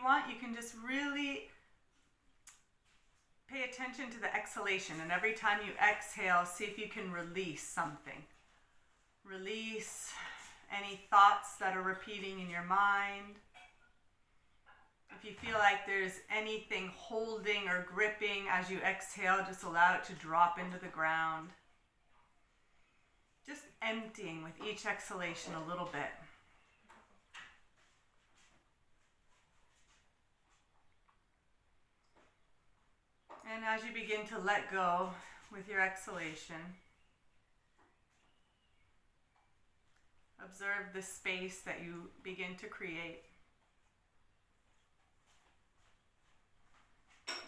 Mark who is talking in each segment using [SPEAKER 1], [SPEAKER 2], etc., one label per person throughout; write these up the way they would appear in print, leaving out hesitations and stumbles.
[SPEAKER 1] want, you can just really pay attention to the exhalation. And every time you exhale, see if you can release something. Release any thoughts that are repeating in your mind. If you feel like there's anything holding or gripping as you exhale, just allow it to drop into the ground. Just emptying with each exhalation a little bit. And as you begin to let go with your exhalation, observe the space that you begin to create.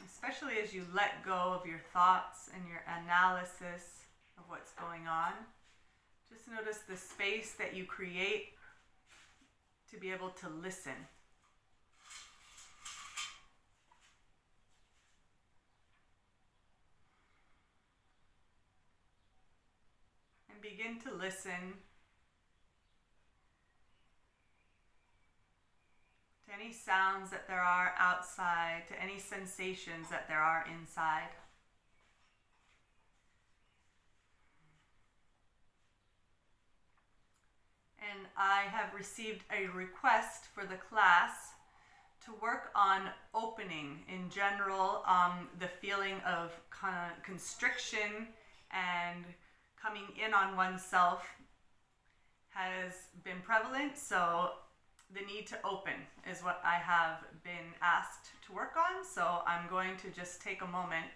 [SPEAKER 1] Especially as you let go of your thoughts and your analysis of what's going on. Just notice the space that you create to be able to listen. And begin to listen to any sounds that there are outside, to any sensations that there are inside. And I have received a request for the class to work on opening in general, the feeling of constriction and coming in on oneself has been prevalent, so the need to open is what I have been asked to work on. So I'm going to just take a moment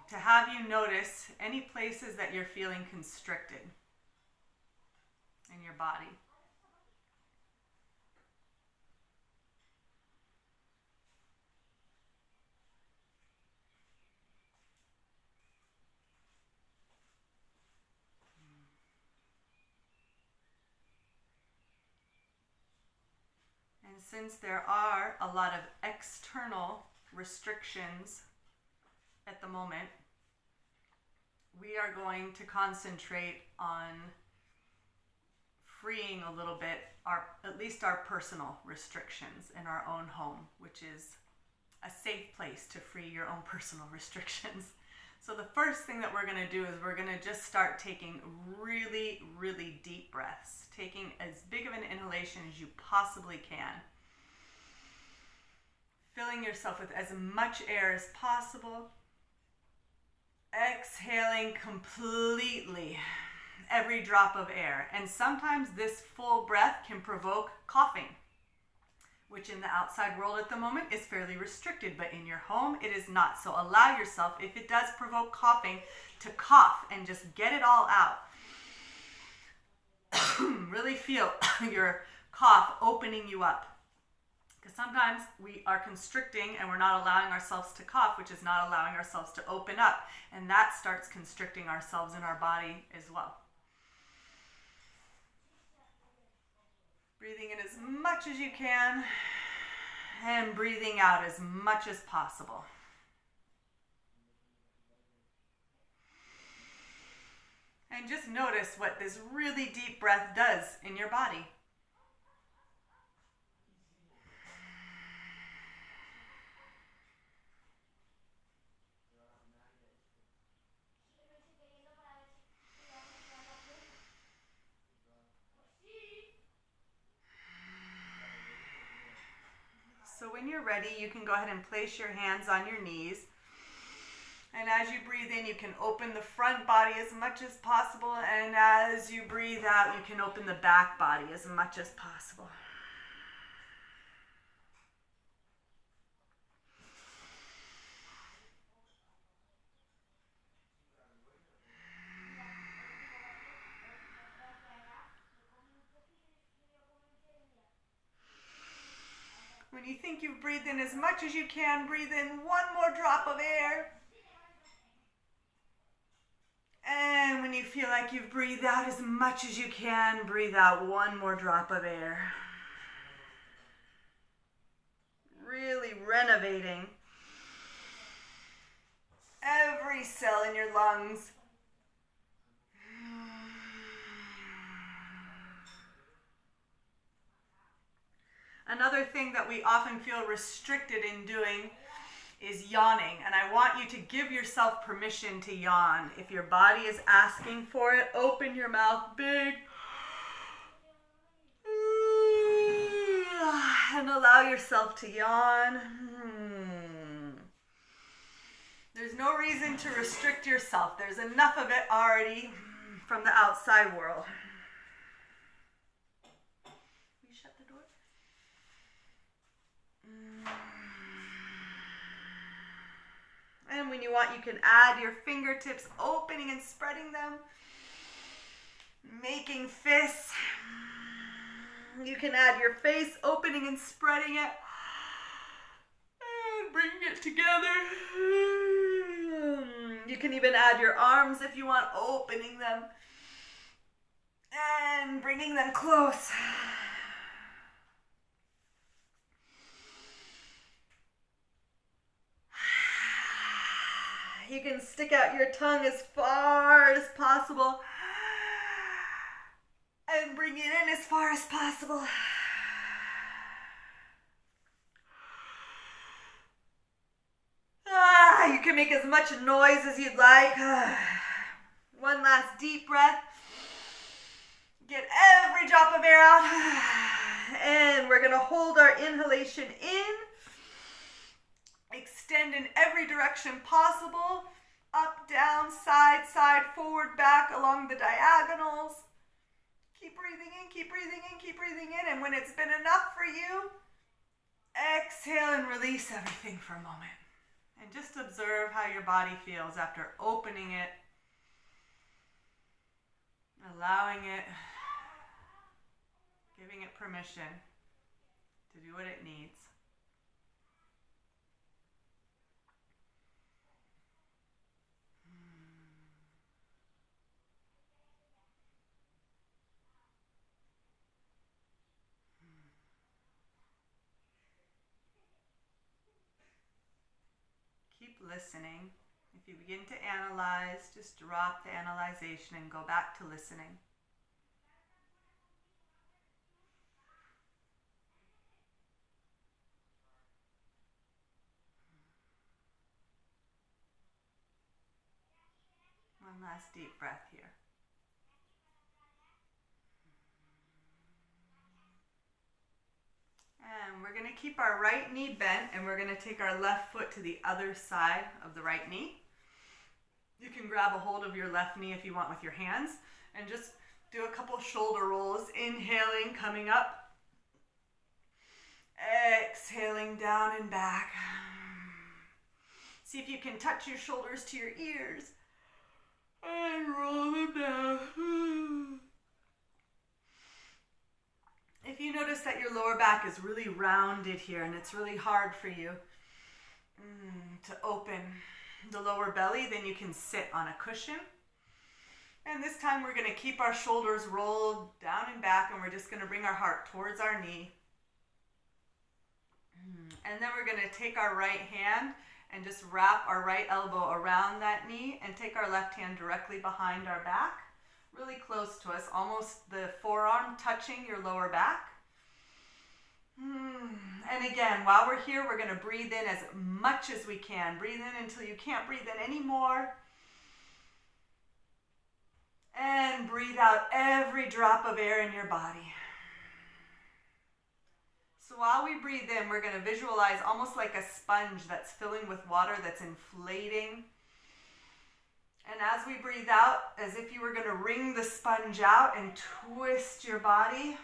[SPEAKER 1] to have you notice any places that you're feeling constricted in your body. And since there are a lot of external restrictions at the moment, we are going to concentrate on freeing a little bit, at least our personal restrictions in our own home, which is a safe place to free your own personal restrictions. So the first thing that we're going to do is we're going to just start taking really, really deep breaths, taking as big of an inhalation as you possibly can, filling yourself with as much air as possible, exhaling completely every drop of air. And sometimes this full breath can provoke coughing, which in the outside world at the moment is fairly restricted, but in your home it is not. So allow yourself, if it does provoke coughing, to cough and just get it all out. Really feel your cough opening you up. Because sometimes we are constricting and we're not allowing ourselves to cough, which is not allowing ourselves to open up. And that starts constricting ourselves in our body as well. Breathing in as much as you can and breathing out as much as possible. And just notice what this really deep breath does in your body. So when you're ready, you can go ahead and place your hands on your knees. And as you breathe in, you can open the front body as much as possible. And as you breathe out, you can open the back body as much as possible. When you think you've breathed in as much as you can, breathe in one more drop of air. And when you feel like you've breathed out as much as you can, breathe out one more drop of air. Really renovating every cell in your lungs. Another thing that we often feel restricted in doing is yawning, and I want you to give yourself permission to yawn. If your body is asking for it, open your mouth big and allow yourself to yawn. There's no reason to restrict yourself. There's enough of it already from the outside world. Will you shut the door? And when you want, you can add your fingertips, opening and spreading them, making fists. You can add your face, opening and spreading it, and bringing it together. You can even add your arms if you want, opening them and bringing them close. You can stick out your tongue as far as possible and bring it in as far as possible. You can make as much noise as you'd like. One last deep breath. Get every drop of air out. And we're going to hold our inhalation in. Extend in every direction possible. Up, down, side, side, forward, back, along the diagonals. Keep breathing in, keep breathing in, keep breathing in. And when it's been enough for you, exhale and release everything for a moment. And just observe how your body feels after opening it, allowing it, giving it permission to do what it needs. Keep listening. If you begin to analyze, just drop the analyzation and go back to listening. One last deep breath here. And we're going to keep our right knee bent, and we're going to take our left foot to the other side of the right knee. You can grab a hold of your left knee if you want with your hands, and just do a couple shoulder rolls. Inhaling, coming up. Exhaling, down and back. See if you can touch your shoulders to your ears. And roll them down. If you notice that your lower back is really rounded here and it's really hard for you to open the lower belly, then you can sit on a cushion. And this time we're going to keep our shoulders rolled down and back, and we're just going to bring our heart towards our knee. And then we're going to take our right hand and just wrap our right elbow around that knee and take our left hand directly behind our back, really close to us, almost the forearm touching your lower back. And again, while we're here, we're going to breathe in as much as we can. Breathe in until you can't breathe in anymore. And breathe out every drop of air in your body. So while we breathe in, we're going to visualize almost like a sponge that's filling with water, that's inflating. And as we breathe out, as if you were going to wring the sponge out and twist your body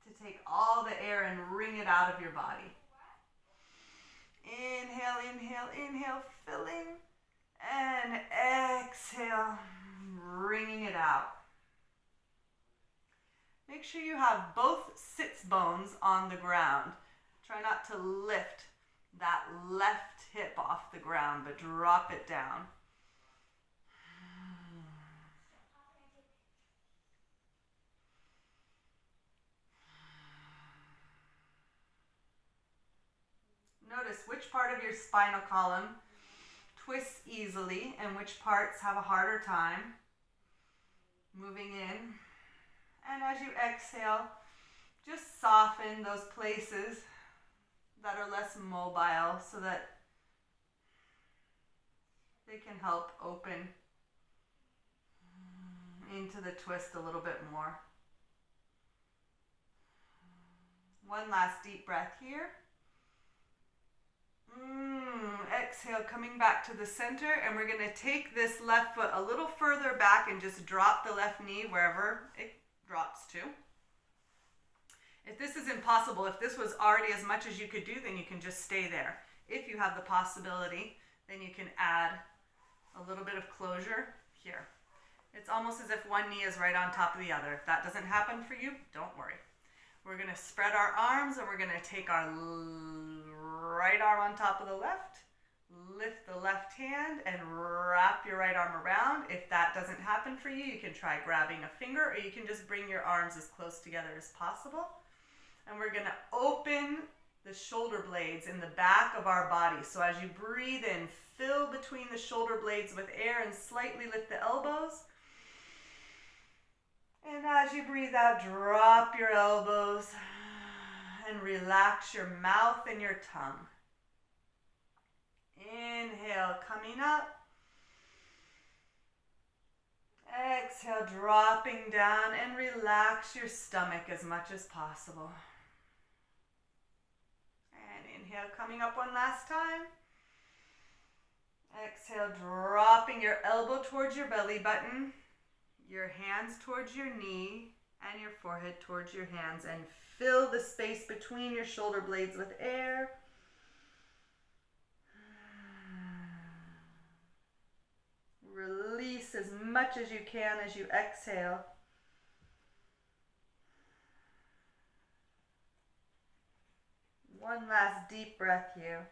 [SPEAKER 1] to take all the air and wring it out of your body. Inhale, inhale, inhale, filling. And exhale, wringing it out. Make sure you have both sits bones on the ground. Try not to lift that left hip off the ground, but drop it down. Notice which part of your spinal column twists easily and which parts have a harder time. Moving in. And as you exhale, just soften those places that are less mobile so that they can help open into the twist a little bit more. One last deep breath here. Exhale, coming back to the center, and we're going to take this left foot a little further back and just drop the left knee wherever it drops to. If this is impossible, if this was already as much as you could do, then you can just stay there. If you have the possibility, then you can add a little bit of closure here. It's almost as if one knee is right on top of the other. If that doesn't happen for you, don't worry. We're going to spread our arms, and we're going to take our right arm on top of the left, lift the left hand, and wrap your right arm around. If that doesn't happen for you, you can try grabbing a finger, or you can just bring your arms as close together as possible. And we're going to open the shoulder blades in the back of our body. So as you breathe in, fill between the shoulder blades with air and slightly lift the elbows. And as you breathe out, drop your elbows and relax your mouth and your tongue. Inhale, coming up. Exhale, dropping down, and relax your stomach as much as possible. And inhale, coming up one last time. Exhale, dropping your elbow towards your belly button, your hands towards your knee, and your forehead towards your hands, and fill the space between your shoulder blades with air. Release as much as you can as you exhale. One last deep breath here.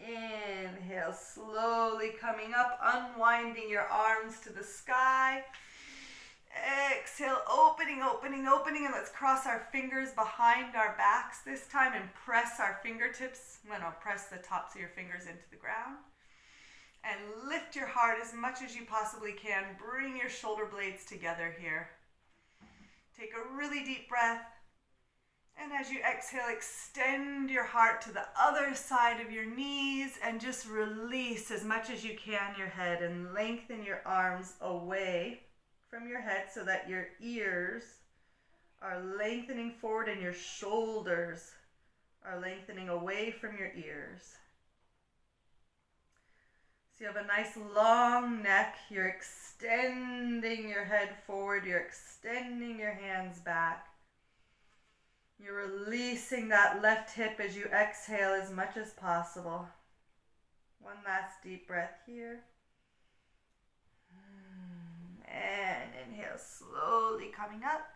[SPEAKER 1] Inhale, slowly coming up, unwinding your arms to the sky. Exhale, opening, and let's cross our fingers behind our backs this time and press our fingertips. Press the tops of your fingers into the ground. And lift your heart as much as you possibly can. Bring your shoulder blades together here. Take a really deep breath. And as you exhale, extend your heart to the other side of your knees and just release as much as you can your head and lengthen your arms away from your head so that your ears are lengthening forward and your shoulders are lengthening away from your ears. So you have a nice long neck. You're extending your head forward. You're extending your hands back. You're releasing that left hip as you exhale as much as possible. One last deep breath here. And inhale, slowly coming up.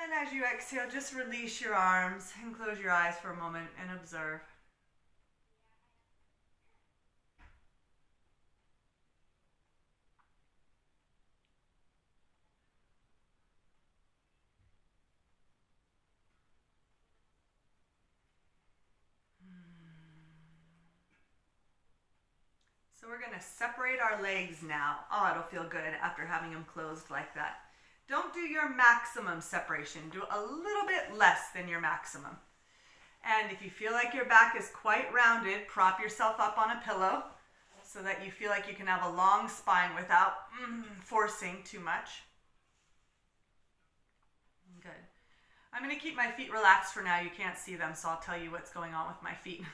[SPEAKER 1] And as you exhale, just release your arms and close your eyes for a moment and observe. So we're going to separate our legs now. Oh, it'll feel good after having them closed like that. Don't do your maximum separation. Do a little bit less than your maximum. And if you feel like your back is quite rounded, prop yourself up on a pillow so that you feel like you can have a long spine without forcing too much. Good. I'm going to keep my feet relaxed for now. You can't see them, so I'll tell you what's going on with my feet.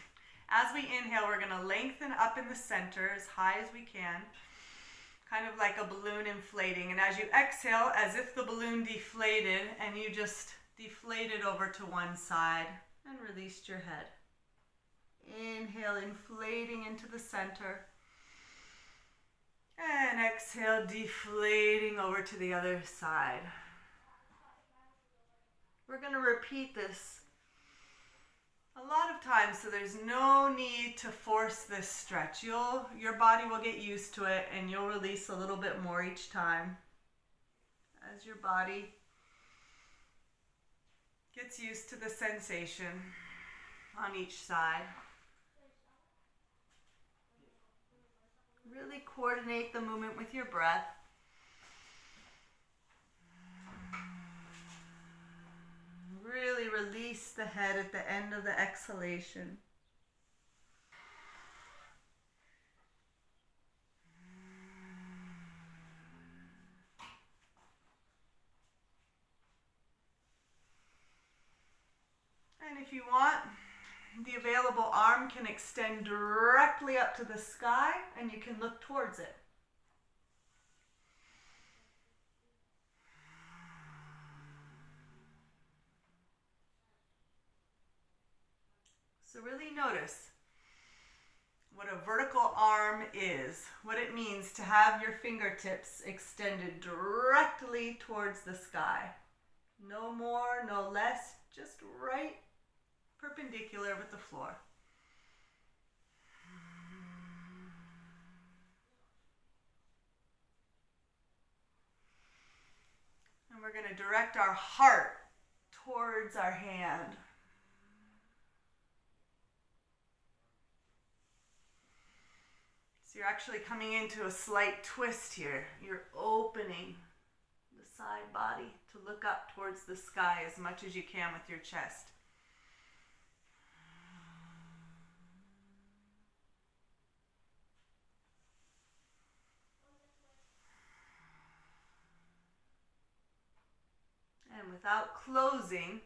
[SPEAKER 1] As we inhale, we're going to lengthen up in the center as high as we can, kind of like a balloon inflating. And as you exhale, as if the balloon deflated, and you just deflated over to one side and released your head. Inhale, inflating into the center. And exhale, deflating over to the other side. We're going to repeat this a lot of times, so there's no need to force this stretch. Your body will get used to it, and you'll release a little bit more each time as your body gets used to the sensation on each side. Really coordinate the movement with your breath. slowly release the head at the end of the exhalation. And if you want, the available arm can extend directly up to the sky and you can look towards it. So really notice what a vertical arm is, what it means to have your fingertips extended directly towards the sky. No more, no less, just right perpendicular with the floor. And we're going to direct our heart towards our hand. So you're actually coming into a slight twist here. You're opening the side body to look up towards the sky as much as you can with your chest. And without closing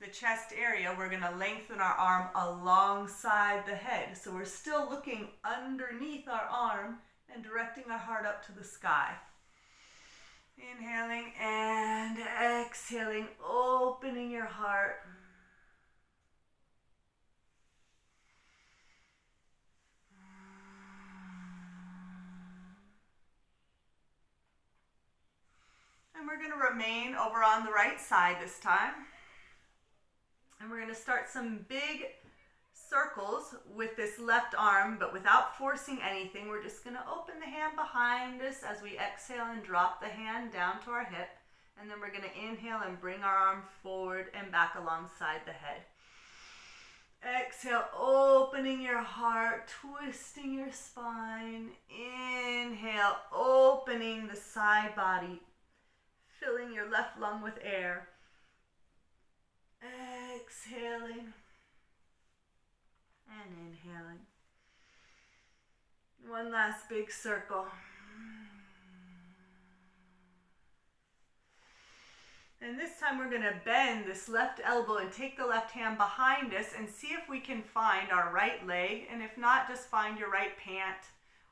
[SPEAKER 1] the chest area, we're going to lengthen our arm alongside the head. So we're still looking underneath our arm and directing our heart up to the sky. Inhaling and exhaling, opening your heart. And we're going to remain over on the right side this time. And we're going to start some big circles with this left arm, but without forcing anything. We're just going to open the hand behind us as we exhale and drop the hand down to our hip. And then we're going to inhale and bring our arm forward and back alongside the head. Exhale, opening your heart, twisting your spine. Inhale, opening the side body, filling your left lung with air. Exhaling and inhaling. One last big circle. And this time we're going to bend this left elbow and take the left hand behind us and see if we can find our right leg. And if not, just find your right pant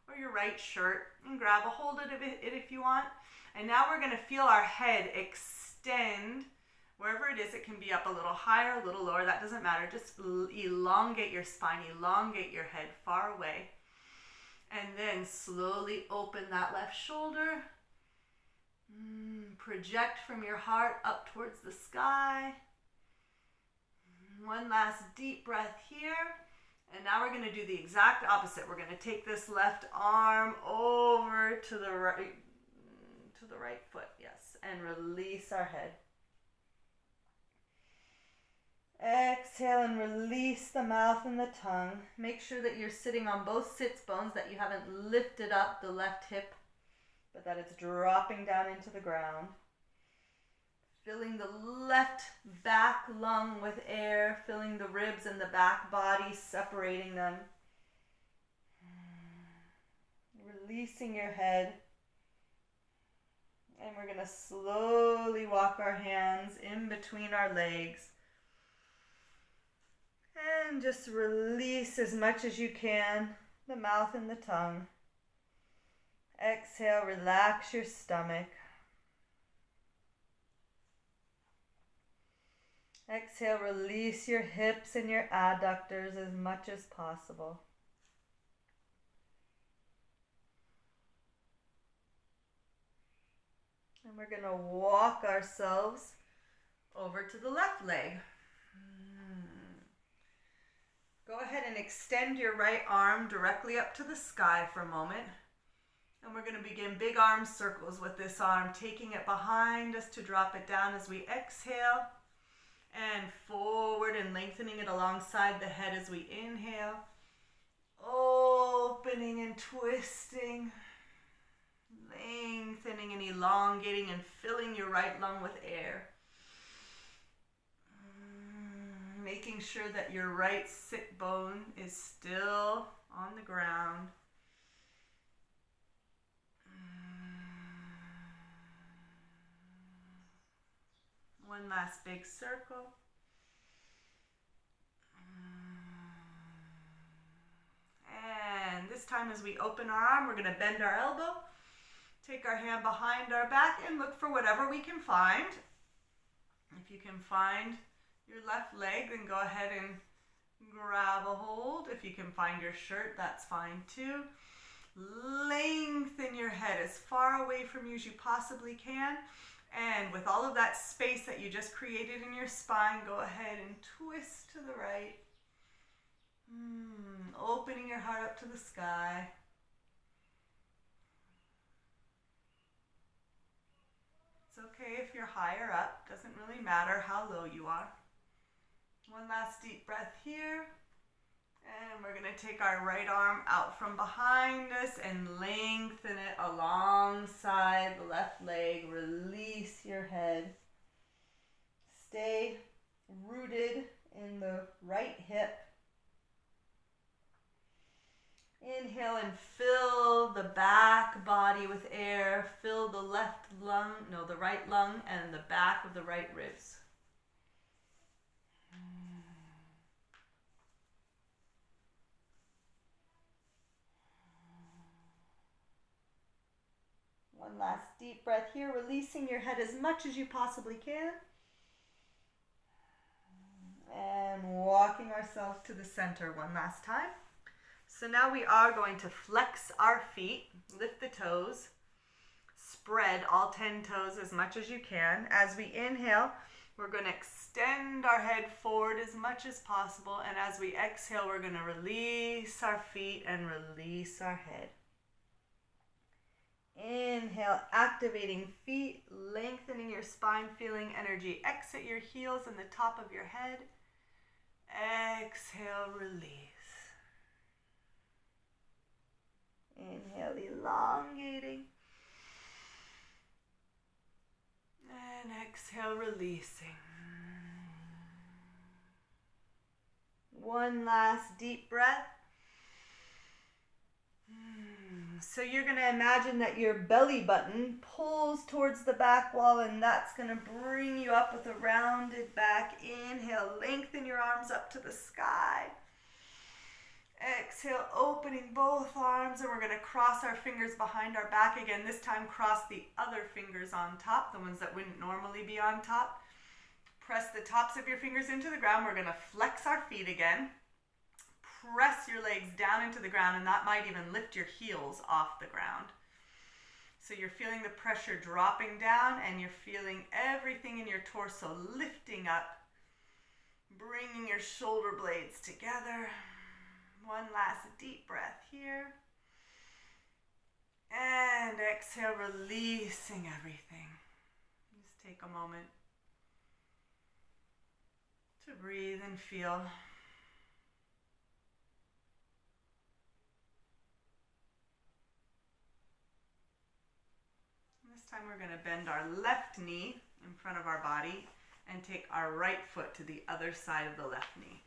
[SPEAKER 1] or your right shirt and grab a hold of it if you want. And now we're going to feel our head extend. Wherever it is, it can be up a little higher, a little lower, that doesn't matter. Just elongate your spine, elongate your head far away. And then slowly open that left shoulder. Project from your heart up towards the sky. One last deep breath here. And now we're going to do the exact opposite. We're going to take this left arm over to the right foot, yes, and release our head. Exhale and release the mouth and the tongue. Make sure that you're sitting on both sits bones, that you haven't lifted up the left hip, but that it's dropping down into the ground. Filling the left back lung with air, filling the ribs and the back body, separating them. Releasing your head. And we're going to slowly walk our hands in between our legs. And just release as much as you can, the mouth and the tongue. Exhale, relax your stomach. Exhale, release your hips and your adductors as much as possible. And we're going to walk ourselves over to the left leg. Go ahead and extend your right arm directly up to the sky for a moment. And we're going to begin big arm circles with this arm, taking it behind us to drop it down as we exhale. And forward and lengthening it alongside the head as we inhale. Opening and twisting. Lengthening and elongating and filling your right lung with air. Making sure that your right sit bone is still on the ground. One last big circle. And this time as we open our arm, we're going to bend our elbow, take our hand behind our back, and look for whatever we can find. If you can find your left leg, then go ahead and grab a hold. If you can find your shirt, that's fine too. Lengthen your head as far away from you as you possibly can. And with all of that space that you just created in your spine, go ahead and twist to the right. Opening your heart up to the sky. It's okay if you're higher up. Doesn't really matter how low you are. One last deep breath here. And we're going to take our right arm out from behind us and lengthen it alongside the left leg. Release your head. Stay rooted in the right hip. Inhale and fill the back body with air. Fill the the right lung and the back of the right ribs. One last deep breath here, releasing your head as much as you possibly can. And walking ourselves to the center one last time. So now we are going to flex our feet, lift the toes, spread all 10 toes as much as you can. As we inhale, we're going to extend our head forward as much as possible. And as we exhale, we're going to release our feet and release our head. Inhale, activating feet, lengthening your spine, feeling energy. Exit your heels and the top of your head. Exhale, release. Inhale, elongating. And exhale, releasing. One last deep breath. So you're going to imagine that your belly button pulls towards the back wall, and that's going to bring you up with a rounded back. Inhale, lengthen your arms up to the sky. Exhale, opening both arms, and we're going to cross our fingers behind our back again. This time, cross the other fingers on top, the ones that wouldn't normally be on top. Press the tops of your fingers into the ground. We're going to flex our feet again. Press your legs down into the ground, and that might even lift your heels off the ground. So you're feeling the pressure dropping down, and you're feeling everything in your torso lifting up, bringing your shoulder blades together. One last deep breath here. And exhale, releasing everything. Just take a moment to breathe and feel. This time we're going to bend our left knee in front of our body and take our right foot to the other side of the left knee.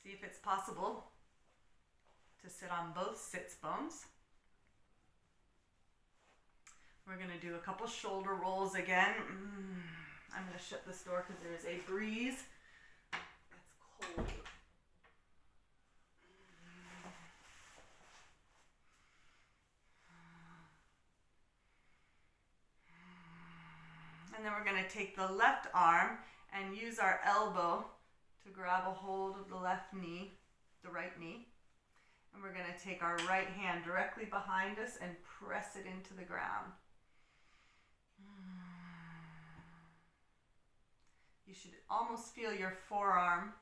[SPEAKER 1] See if it's possible to sit on both sits bones. We're going to do a couple shoulder rolls again. I'm going to shut this door because there is a breeze. It's cold. And then we're going to take the left arm and use our elbow to grab a hold of the left knee, the right knee. And we're going to take our right hand directly behind us and press it into the ground. You should almost feel your forearm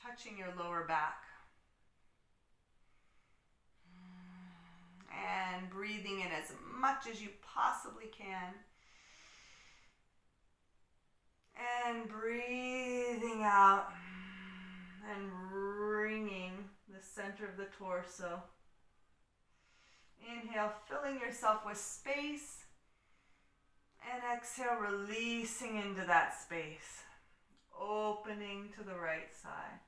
[SPEAKER 1] touching your lower back. And breathing in as much as you possibly can. And breathing out and bringing the center of the torso. Inhale, filling yourself with space. And exhale, releasing into that space. Opening to the right side.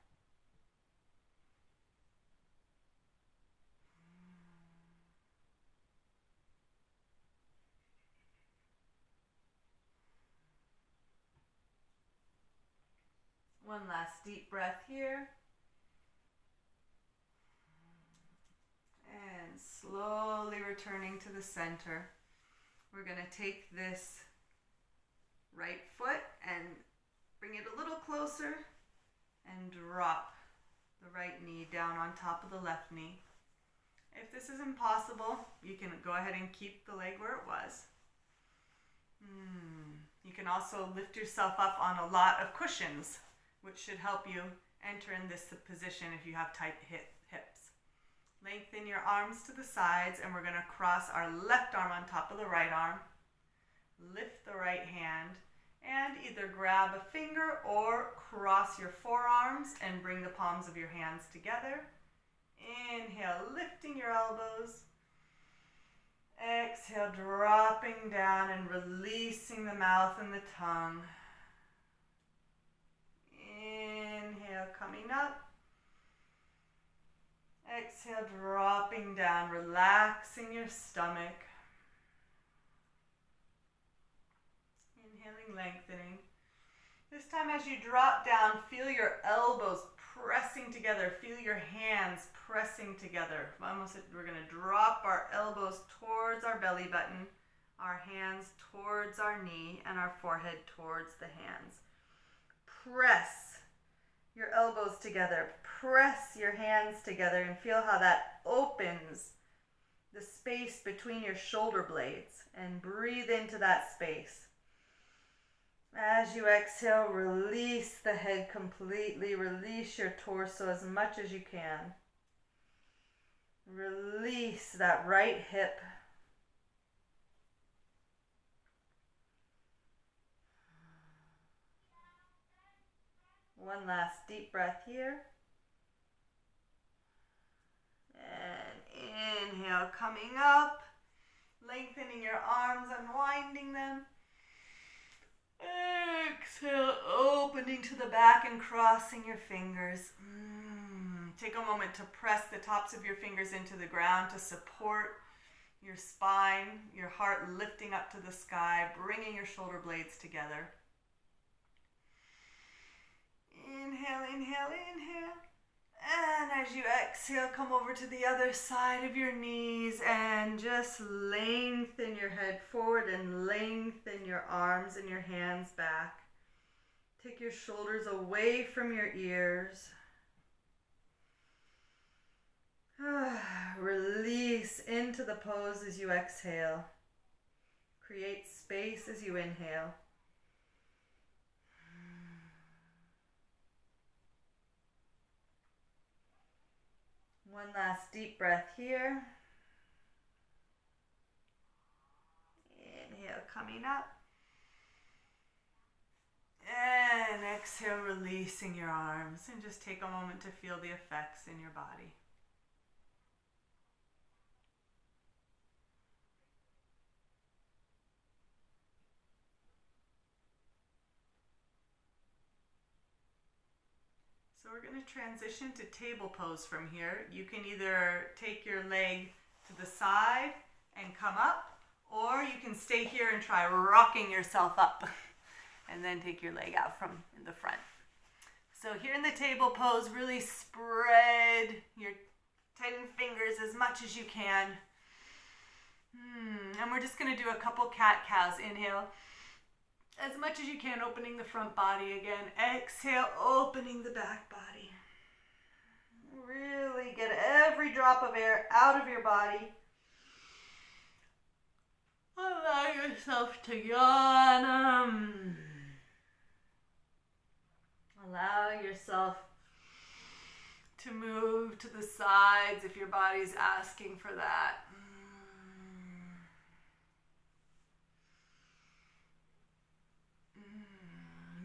[SPEAKER 1] One last deep breath here. And slowly returning to the center. We're going to take this right foot and bring it a little closer and drop the right knee down on top of the left knee. If this is impossible, you can go ahead and keep the leg where it was. You can also lift yourself up on a lot of cushions, which should help you enter in this position if you have tight hips. Lengthen your arms to the sides, and we're going to cross our left arm on top of the right arm. Lift the right hand, and either grab a finger or cross your forearms and bring the palms of your hands together. Inhale, lifting your elbows. Exhale, dropping down and releasing the mouth and the tongue. Inhale, coming up. Exhale, dropping down, relaxing your stomach. Inhaling, lengthening. This time as you drop down, feel your elbows pressing together. Feel your hands pressing together. We're going to drop our elbows towards our belly button, our hands towards our knee, and our forehead towards the hands. Press your elbows together. Press your hands together and feel how that opens the space between your shoulder blades, and breathe into that space. As you exhale, release the head completely. Release your torso as much as you can. Release that right hip. One last deep breath here. And inhale, coming up, lengthening your arms, unwinding them. Exhale, opening to the back and crossing your fingers. Take a moment to press the tops of your fingers into the ground to support your spine, your heart lifting up to the sky, bringing your shoulder blades together. Inhale, inhale, inhale. And as you exhale, come over to the other side of your knees and just lengthen your head forward and lengthen your arms and your hands back. Take your shoulders away from your ears. Release into the pose as you exhale. Create space as you inhale. One last deep breath here. Inhale, coming up. And exhale, releasing your arms. And just take a moment to feel the effects in your body. So we're going to transition to table pose from here. You can either take your leg to the side and come up, or you can stay here and try rocking yourself up and then take your leg out from in the front. So here in the table pose, really spread your 10 fingers as much as you can. And we're just going to do a couple cat-cows. Inhale. As much as you can, opening the front body again. Exhale, opening the back body. Really get every drop of air out of your body. Allow yourself to yawn. Allow yourself to move to the sides if your body's asking for that.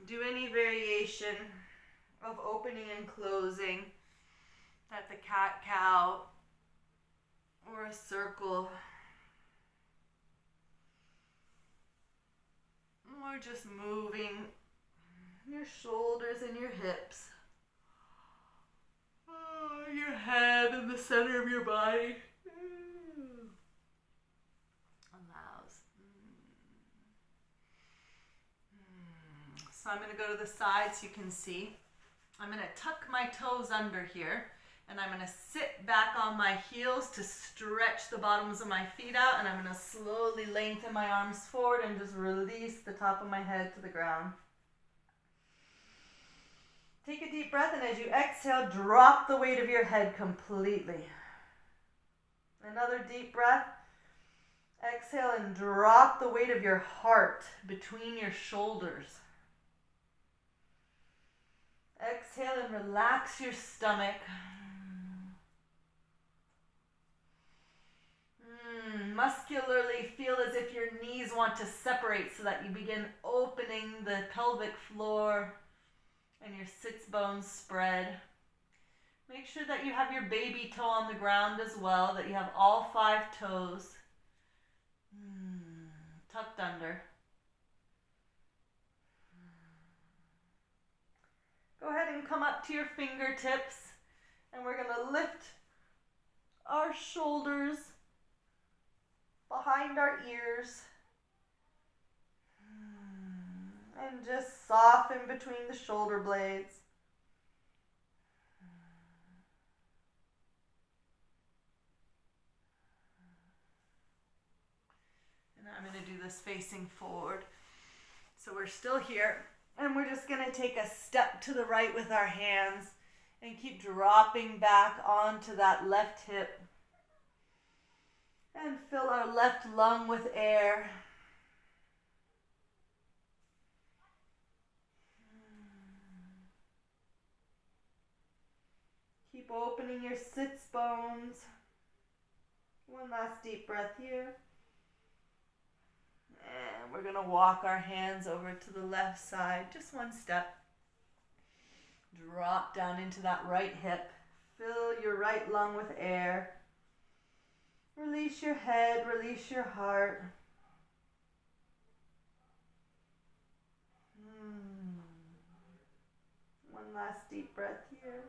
[SPEAKER 1] Do any variation of opening and closing, that the cat-cow or a circle. we're just moving your shoulders and your hips. Your head in the center of your body. Allows. So I'm going to go to the side so you can see. I'm going to tuck my toes under here, and I'm going to sit back on my heels to stretch the bottoms of my feet out, and I'm going to slowly lengthen my arms forward and just release the top of my head to the ground. Take a deep breath, and as you exhale, drop the weight of your head completely. Another deep breath. Exhale and drop the weight of your heart between your shoulders. Exhale and relax your stomach. Muscularly feel as if your knees want to separate so that you begin opening the pelvic floor and your sits bones spread. Make sure that you have your baby toe on the ground as well, that you have all 5 toes tucked under. Go ahead and come up to your fingertips, and we're going to lift our shoulders behind our ears and just soften between the shoulder blades. And I'm going to do this facing forward. So we're still here, and we're just going to take a step to the right with our hands and keep dropping back onto that left hip. And fill our left lung with air. Keep opening your sits bones. One last deep breath here. And we're going to walk our hands over to the left side, just one step. Drop down into that right hip. Fill your right lung with air. Release your head, release your heart. One last deep breath here.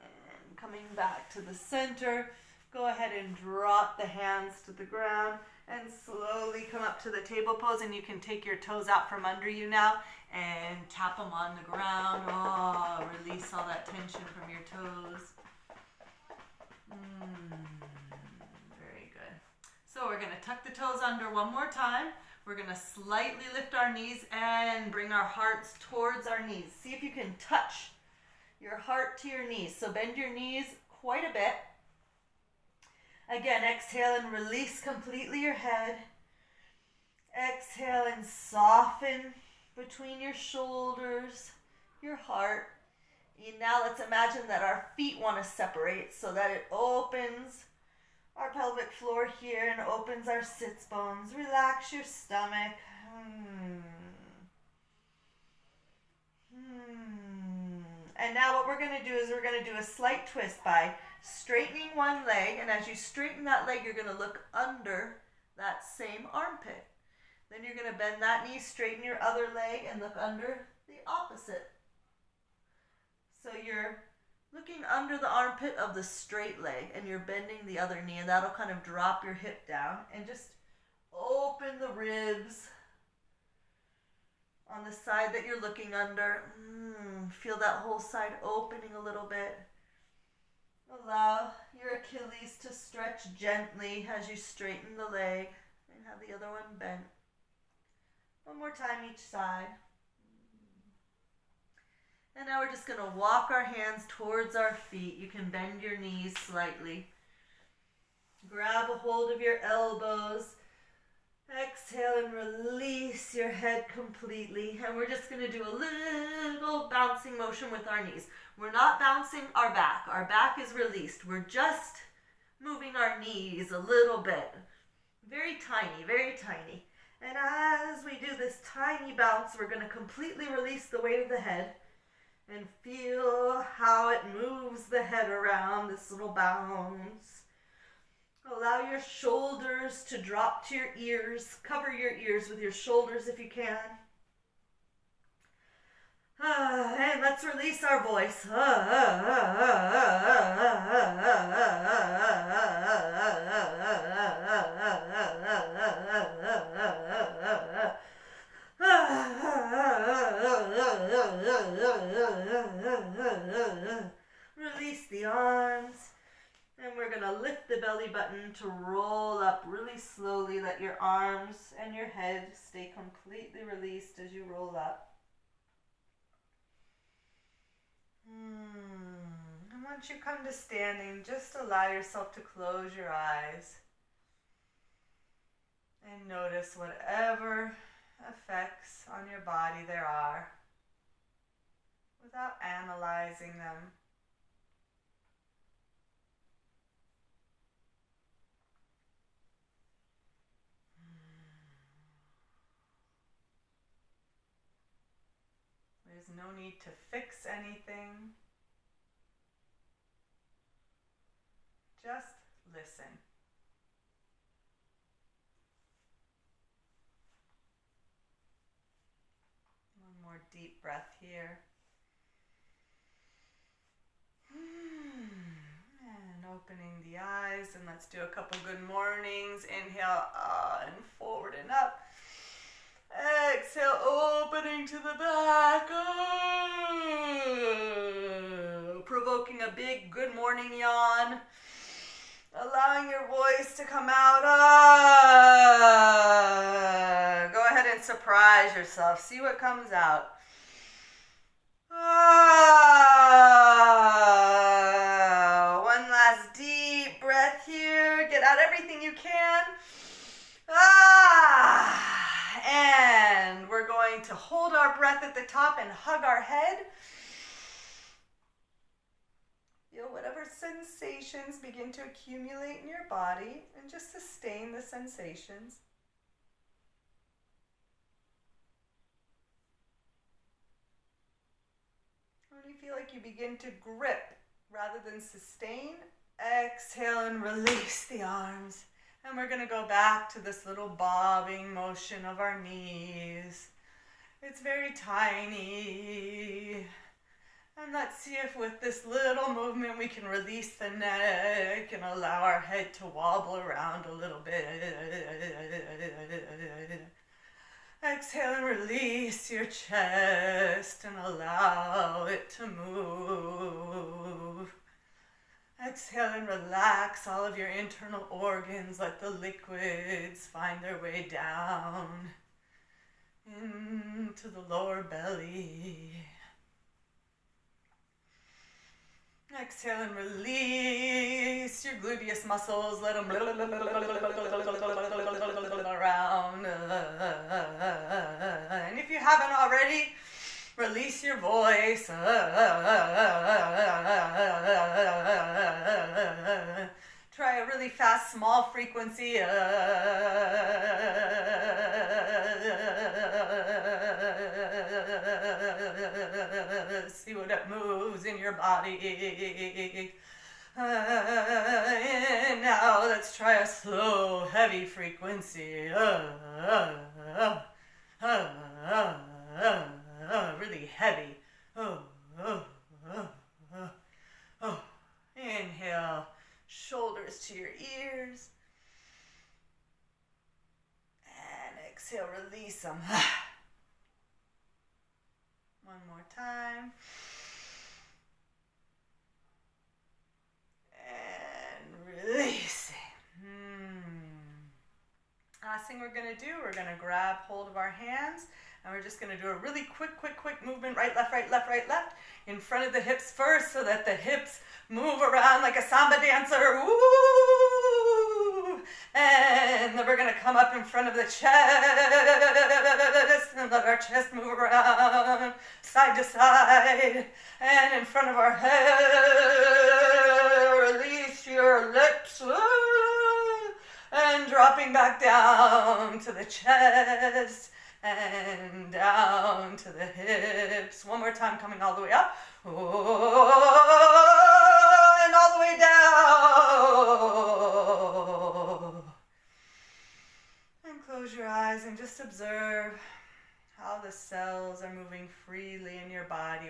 [SPEAKER 1] And coming back to the center, go ahead and drop the hands to the ground and slowly come up to the table pose, and you can take your toes out from under you now and tap them on the ground. Oh, release all that tension from your toes. Very good. So we're going to tuck the toes under one more time. We're going to slightly lift our knees and bring our hearts towards our knees. See if you can touch your heart to your knees. So bend your knees quite a bit. Again, exhale and release completely your head. Exhale and soften between your shoulders, your heart. Now let's imagine that our feet want to separate so that it opens our pelvic floor here and opens our sits bones. Relax your stomach. And now what we're going to do is we're going to do a slight twist by straightening one leg, and as you straighten that leg, you're going to look under that same armpit. Then you're going to bend that knee, straighten your other leg, and look under the opposite. So you're looking under the armpit of the straight leg, and you're bending the other knee, and that'll kind of drop your hip down, and just open the ribs on the side that you're looking under. Feel that whole side opening a little bit. Allow your Achilles to stretch gently as you straighten the leg and have the other one bent. One more time each side. And now we're just going to walk our hands towards our feet. You can bend your knees slightly. Grab a hold of your elbows. Exhale and release your head completely. And we're just going to do a little bouncing motion with our knees. We're not bouncing our back. Our back is released. We're just moving our knees a little bit. Very tiny, very tiny. And as we do this tiny bounce, we're going to completely release the weight of the head and feel how it moves the head around, this little bounce. Allow your shoulders to drop to your ears. Cover your ears with your shoulders if you can. And let's release our voice. Release the arms. And we're going to lift the belly button to roll up really slowly. Let your arms and your head stay completely released as you roll up. And once you come to standing, just allow yourself to close your eyes and notice whatever effects on your body there are without analyzing them. There's no need to fix anything. Just listen. One more deep breath here. And opening the eyes, and let's do a couple good mornings. Inhale, and forward and up. Exhale, opening to the back. Provoking a big good morning yawn. Allowing your voice to come out. Go ahead and surprise yourself. See what comes out. One last deep breath here. Get out everything you can. And we're going to hold our breath at the top and hug our head. Feel whatever sensations begin to accumulate in your body and just sustain the sensations. When you feel like you begin to grip rather than sustain, exhale and release the arms. And we're going to go back to this little bobbing motion of our knees. It's very tiny. And let's see if with this little movement we can release the neck and allow our head to wobble around a little bit. Exhale and release your chest and allow it to move. Exhale and relax all of your internal organs. Let the liquids find their way down into the lower belly. Exhale and release your gluteus muscles. Let them around. And if you haven't already, release your voice. Try a really fast, small frequency. See what it moves in your body. And now let's try a slow, heavy frequency. Really heavy. Inhale, shoulders to your ears. And exhale, release them. One more time. And releasing. Last thing we're going to do, we're going to grab hold of our hands. And we're just going to do a really quick movement. Right, left, right, left, right, left. In front of the hips first so that the hips move around like a samba dancer. Woo! And then we're going to come up in front of the chest and let our chest move around side to side. And in front of our head, release your lips. And dropping back down to the chest. And down to the hips. One more time, coming all the way up. And all the way down.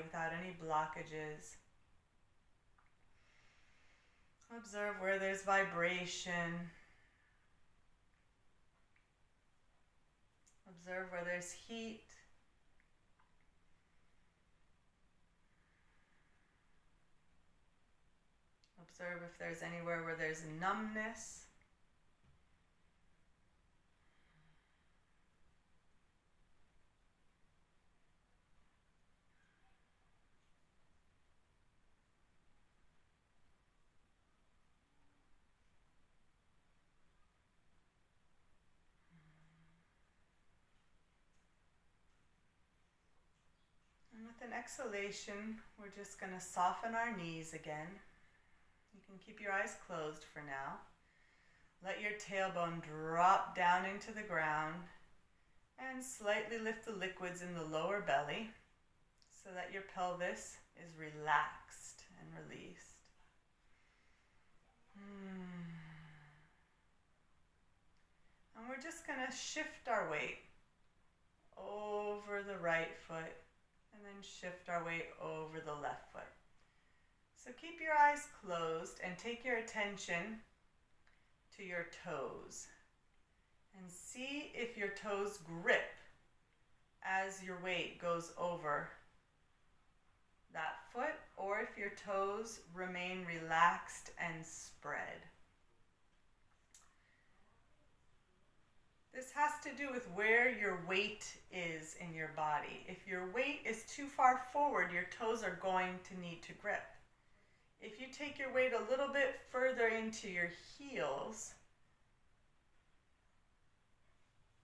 [SPEAKER 1] without any blockages. Observe where there's vibration. Observe where there's heat. Observe if there's anywhere where there's numbness. And with an exhalation, we're just going to soften our knees again. You can keep your eyes closed for now. Let your tailbone drop down into the ground and slightly lift the liquids in the lower belly so that your pelvis is relaxed and released. And we're just going to shift our weight over the right foot and then shift our weight over the left foot. So keep your eyes closed and take your attention to your toes and see if your toes grip as your weight goes over that foot, or if your toes remain relaxed and spread. This has to do with where your weight is in your body. If your weight is too far forward, your toes are going to need to grip. If you take your weight a little bit further into your heels,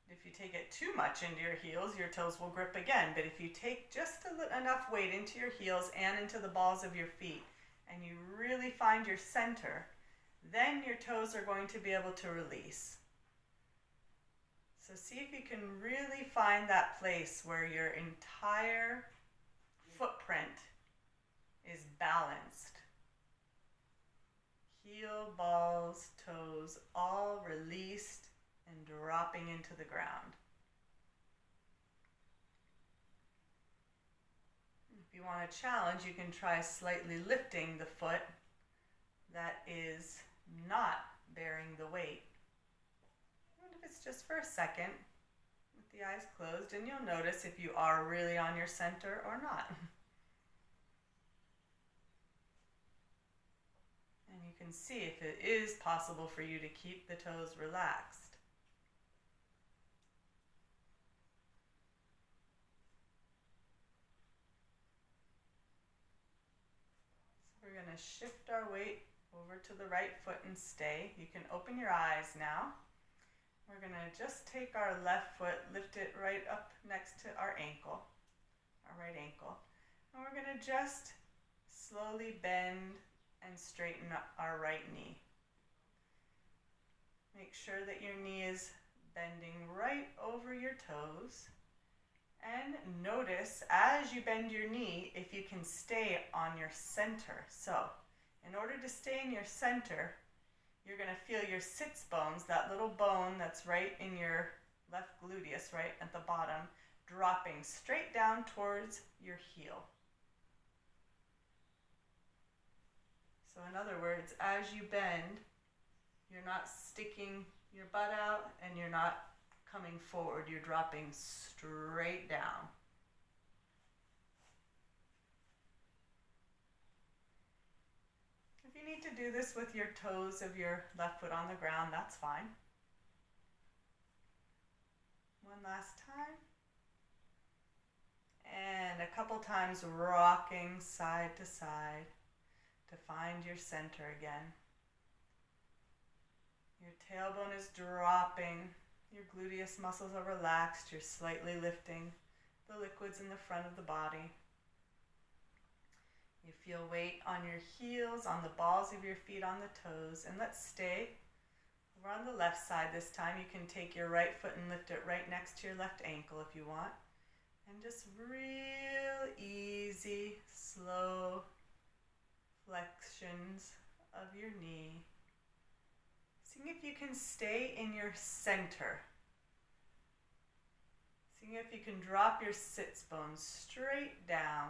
[SPEAKER 1] if you take it too much into your heels, your toes will grip again. But if you take just enough weight into your heels and into the balls of your feet, and you really find your center, then your toes are going to be able to release. So see if you can really find that place where your entire footprint is balanced. Heel, balls, toes, all released and dropping into the ground. If you want a challenge, you can try slightly lifting the foot that is not bearing the weight. Even if it's just for a second, with the eyes closed, and you'll notice if you are really on your center or not. And you can see if it is possible for you to keep the toes relaxed. So we're going to shift our weight over to the right foot and stay. You can open your eyes now. We're going to just take our left foot, lift it right up next to our ankle, our right ankle. And we're going to just slowly bend and straighten up our right knee. Make sure that your knee is bending right over your toes. And notice as you bend your knee, if you can stay on your center. So, in order to stay in your center, you're going to feel your sits bones, that little bone that's right in your left gluteus, right at the bottom, dropping straight down towards your heel. So in other words, as you bend, you're not sticking your butt out and you're not coming forward. You're dropping straight down. If you need to do this with your toes of your left foot on the ground, that's fine. One last time. And a couple times rocking side to side to find your center again. Your tailbone is dropping. Your gluteus muscles are relaxed. You're slightly lifting the liquids in the front of the body. You feel weight on your heels, on the balls of your feet, on the toes. And let's stay over on the left side this time. You can take your right foot and lift it right next to your left ankle if you want. And just real easy, slow flexions of your knee. Seeing if you can stay in your center. Seeing if you can drop your sits bones straight down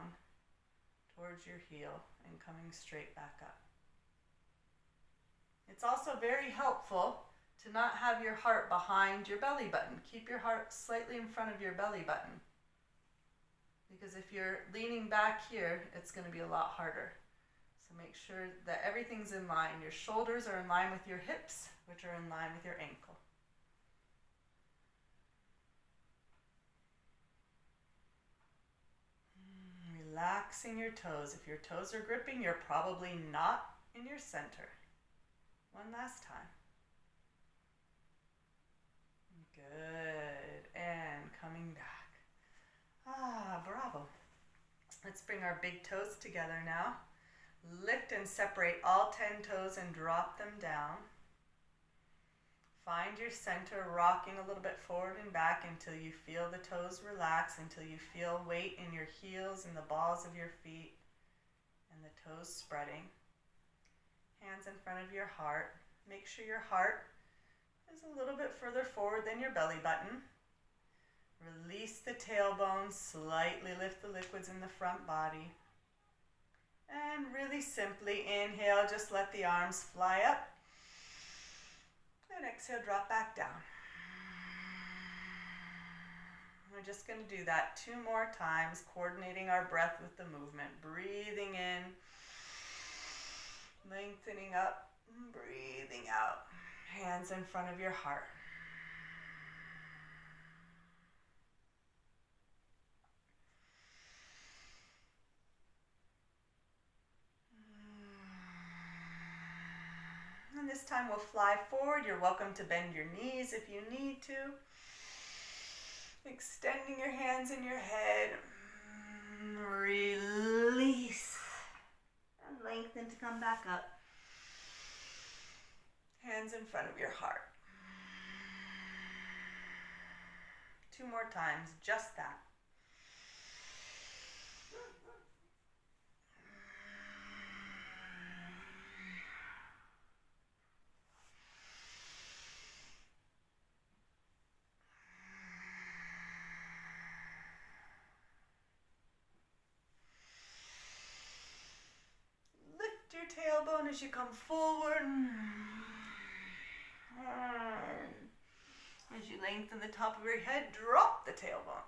[SPEAKER 1] towards your heel and coming straight back up. It's also very helpful to not have your heart behind your belly button. Keep your heart slightly in front of your belly button. Because if you're leaning back here, it's going to be a lot harder. So make sure that everything's in line. Your shoulders are in line with your hips, which are in line with your ankle. Relaxing your toes. If your toes are gripping, you're probably not in your center. One last time. Good. And coming back. Ah, bravo. Let's bring our big toes together now. Lift and separate all 10 toes and drop them down. Find your center, rocking a little bit forward and back until you feel the toes relax, until you feel weight in your heels and the balls of your feet and the toes spreading. Hands in front of your heart. Make sure your heart is a little bit further forward than your belly button. Release the tailbone, slightly lift the liquids in the front body. And really simply inhale, just let the arms fly up. And exhale, drop back down. We're just going to do that 2 more times, coordinating our breath with the movement. Breathing in, lengthening up, breathing out. Hands in front of your heart. And this time we'll fly forward. You're welcome to bend your knees if you need to. Extending your hands in your head. Release. And lengthen to come back up. Hands in front of your heart. 2 more times, just that. Lift your tailbone as you come forward. As you lengthen the top of your head, drop the tailbone.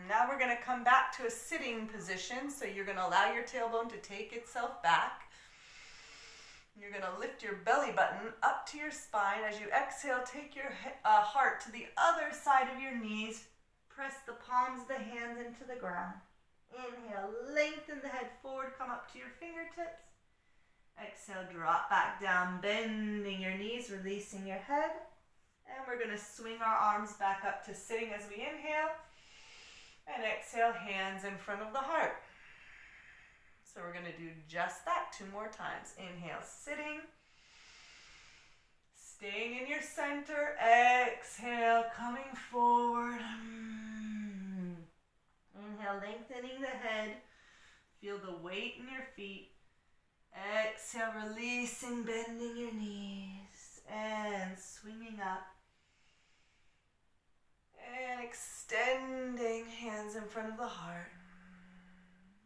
[SPEAKER 1] Now we're going to come back to a sitting position. So you're going to allow your tailbone to take itself back. You're going to lift your belly button up to your spine. As you exhale, take your heart to the other side of your knees. Press the palms of the hands into the ground. Inhale, lengthen the head forward, come up to your fingertips. Exhale, drop back down, bending your knees, releasing your head. And we're going to swing our arms back up to sitting as we inhale. And exhale, hands in front of the heart. So we're going to do just that 2 more times. Inhale, sitting. Staying in your center. Exhale, coming forward. Inhale, lengthening the head. Feel the weight in your feet. Exhale, releasing, bending your knees. And swinging up. And extending, hands in front of the heart.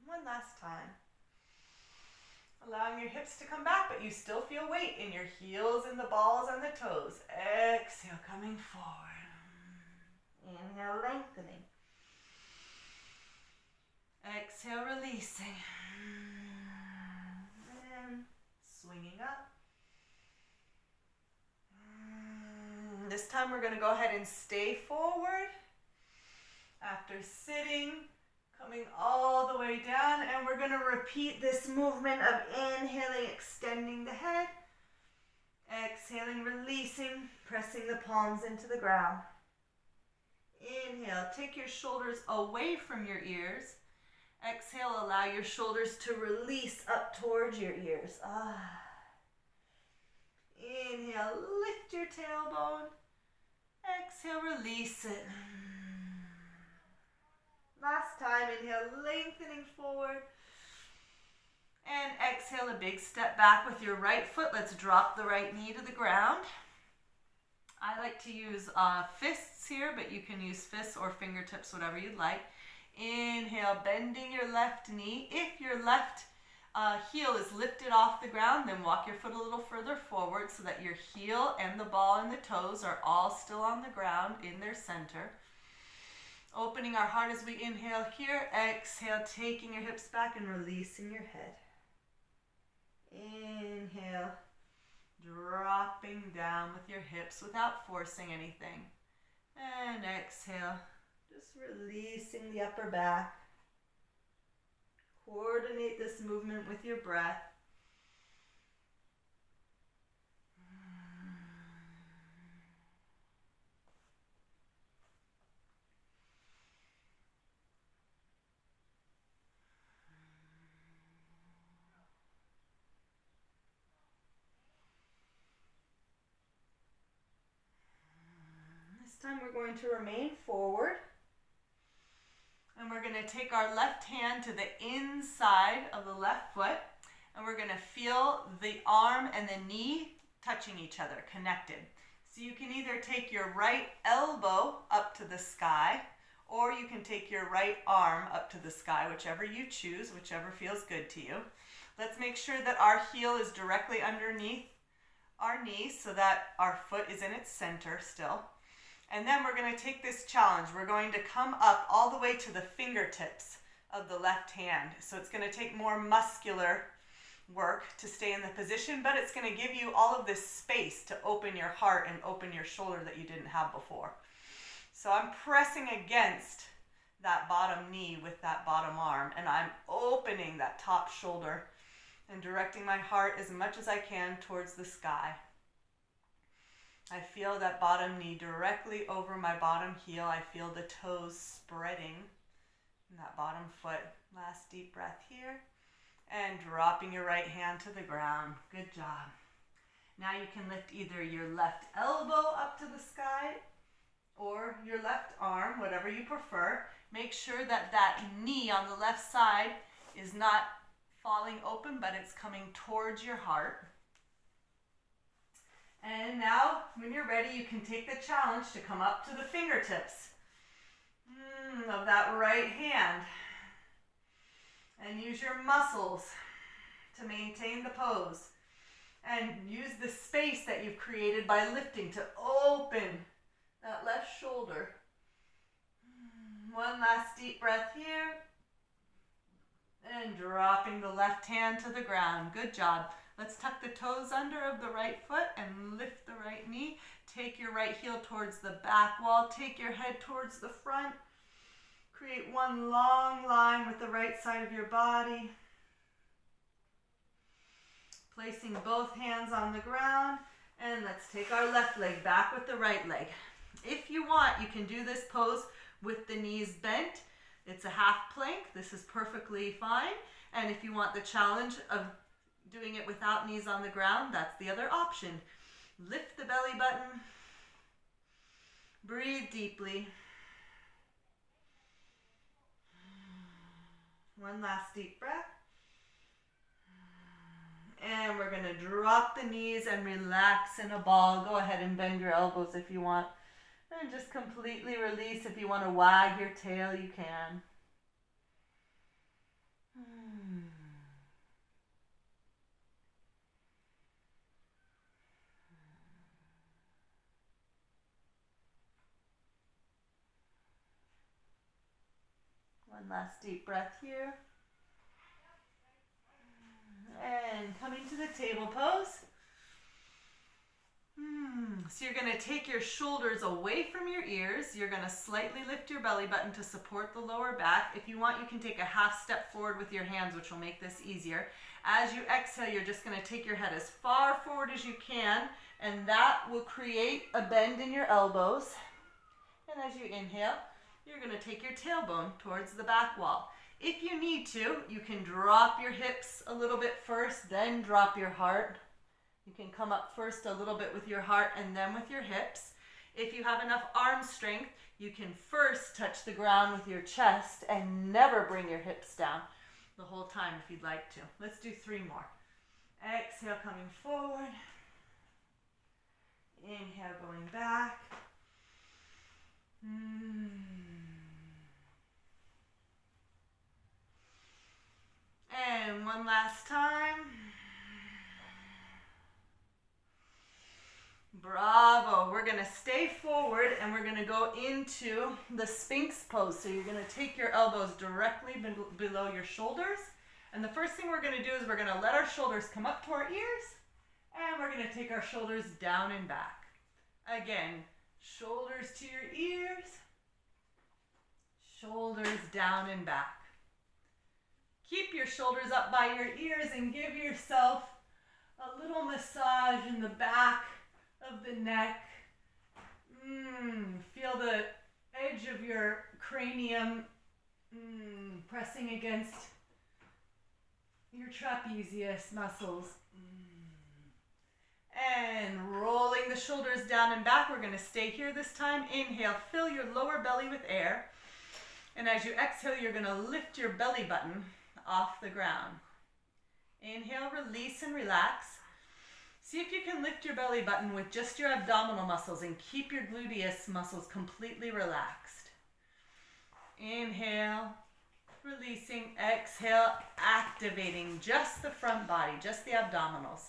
[SPEAKER 1] One last time. Allowing your hips to come back, but you still feel weight in your heels and the balls and the toes. Exhale, coming forward. Inhale, lengthening. Exhale, releasing. And swinging up. This time we're going to go ahead and stay forward. After sitting, coming all the way down, and we're going to repeat this movement of inhaling, extending the head. Exhaling, releasing, pressing the palms into the ground. Inhale, take your shoulders away from your ears. Exhale, allow your shoulders to release up towards your ears. Inhale, lift your tailbone. Exhale, release it. Last time, inhale, lengthening forward. And exhale, a big step back with your right foot. Let's drop the right knee to the ground. I like to use fists here, but you can use fists or fingertips, whatever you'd like. Inhale, bending your left knee. If your left heel is lifted off the ground, then walk your foot a little further forward so that your heel and the ball and the toes are all still on the ground in their center. Opening our heart as we inhale here. Exhale, taking your hips back and releasing your head. Inhale, dropping down with your hips without forcing anything. And exhale, just releasing the upper back. Coordinate this movement with your breath. This time we're going to remain forward. And we're going to take our left hand to the inside of the left foot. And we're going to feel the arm and the knee touching each other, connected. So you can either take your right elbow up to the sky, or you can take your right arm up to the sky, whichever you choose, whichever feels good to you. Let's make sure that our heel is directly underneath our knee so that our foot is in its center still. And then we're going to take this challenge. We're going to come up all the way to the fingertips of the left hand. So it's going to take more muscular work to stay in the position, but it's going to give you all of this space to open your heart and open your shoulder that you didn't have before. So I'm pressing against that bottom knee with that bottom arm, and I'm opening that top shoulder and directing my heart as much as I can towards the sky. I feel that bottom knee directly over my bottom heel. I feel the toes spreading in that bottom foot. Last deep breath here. And dropping your right hand to the ground. Good job. Now you can lift either your left elbow up to the sky or your left arm, whatever you prefer. Make sure that that knee on the left side is not falling open, but it's coming towards your heart. And now, when you're ready, you can take the challenge to come up to the fingertips of that right hand. And use your muscles to maintain the pose. And use the space that you've created by lifting to open that left shoulder. One last deep breath here. And dropping the left hand to the ground. Good job. Let's tuck the toes under of the right foot and lift the right knee. Take your right heel towards the back wall. Take your head towards the front. Create one long line with the right side of your body. Placing both hands on the ground. And let's take our left leg back with the right leg. If you want, you can do this pose with the knees bent. It's a half plank. This is perfectly fine. And if you want the challenge of doing it without knees on the ground, that's the other option. Lift the belly button. Breathe deeply. One last deep breath. And we're going to drop the knees and relax in a ball. Go ahead and bend your elbows if you want. And just completely release. If you want to wag your tail, you can. One last deep breath here. And coming to the table pose. So you're going to take your shoulders away from your ears. You're going to slightly lift your belly button to support the lower back. If you want, you can take a half step forward with your hands, which will make this easier. As you exhale, you're just going to take your head as far forward as you can, and that will create a bend in your elbows. And as you inhale, you're going to take your tailbone towards the back wall. If you need to, you can drop your hips a little bit first, then drop your heart. You can come up first a little bit with your heart and then with your hips. If you have enough arm strength, you can first touch the ground with your chest and never bring your hips down the whole time if you'd like to. Let's do 3 more. Exhale, coming forward. Inhale, going back. One last time. Bravo. We're going to stay forward and we're going to go into the Sphinx pose. So you're going to take your elbows directly below your shoulders. And the first thing we're going to do is we're going to let our shoulders come up to our ears. And we're going to take our shoulders down and back. Again, shoulders to your ears. Shoulders down and back. Keep your shoulders up by your ears and give yourself a little massage in the back of the neck. Feel the edge of your cranium pressing against your trapezius muscles. And rolling the shoulders down and back. We're going to stay here this time. Inhale, fill your lower belly with air. And as you exhale, you're going to lift your belly button off the ground. Inhale, release and relax. See if you can lift your belly button with just your abdominal muscles and keep your gluteus muscles completely relaxed. Inhale, releasing, exhale, activating just the front body, just the abdominals.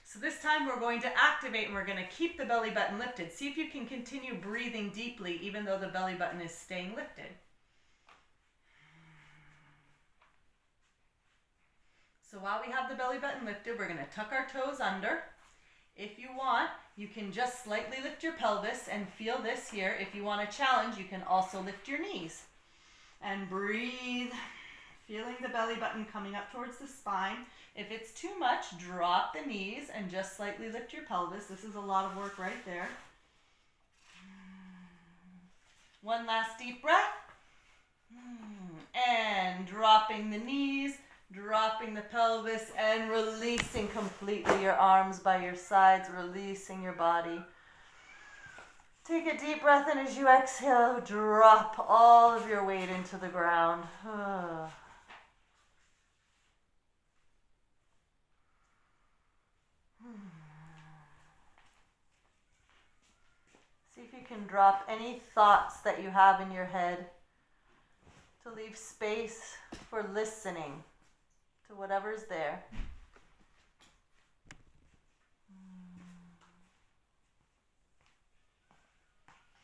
[SPEAKER 1] So this time we're going to activate and we're going to keep the belly button lifted. See if you can continue breathing deeply even though the belly button is staying lifted. So while we have the belly button lifted, we're going to tuck our toes under. If you want, you can just slightly lift your pelvis and feel this here. If you want a challenge, you can also lift your knees. And breathe, feeling the belly button coming up towards the spine. If it's too much, drop the knees and just slightly lift your pelvis. This is a lot of work right there. One last deep breath. And dropping the knees, dropping the pelvis, and releasing completely your arms by your sides, releasing your body. Take a deep breath, and as you exhale, drop all of your weight into the ground. See if you can drop any thoughts that you have in your head to leave space for listening to whatever's there.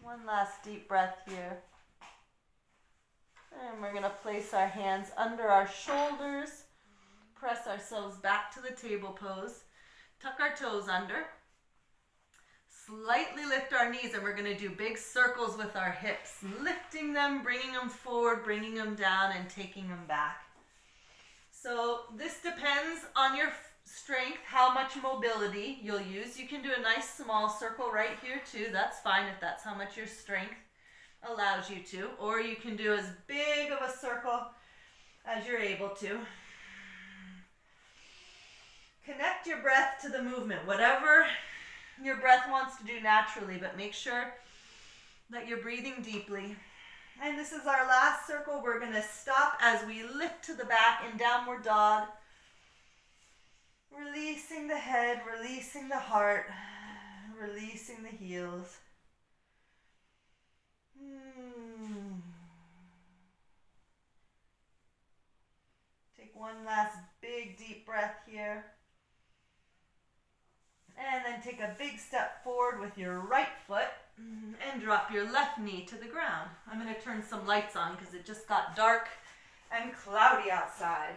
[SPEAKER 1] One last deep breath here. And we're going to place our hands under our shoulders. Press ourselves back to the table pose. Tuck our toes under. Slightly lift our knees, and we're going to do big circles with our hips. Lifting them, bringing them forward, bringing them down, and taking them back. So this depends on your strength, how much mobility you'll use. You can do a nice small circle right here too. That's fine if that's how much your strength allows you to. Or you can do as big of a circle as you're able to. Connect your breath to the movement, whatever your breath wants to do naturally, but make sure that you're breathing deeply. And this is our last circle. We're going to stop as we lift to the back in downward dog. Releasing the head, releasing the heart, releasing the heels. Take one last big deep breath here. And then take a big step forward with your right foot and drop your left knee to the ground. I'm going to turn some lights on because it just got dark and cloudy outside.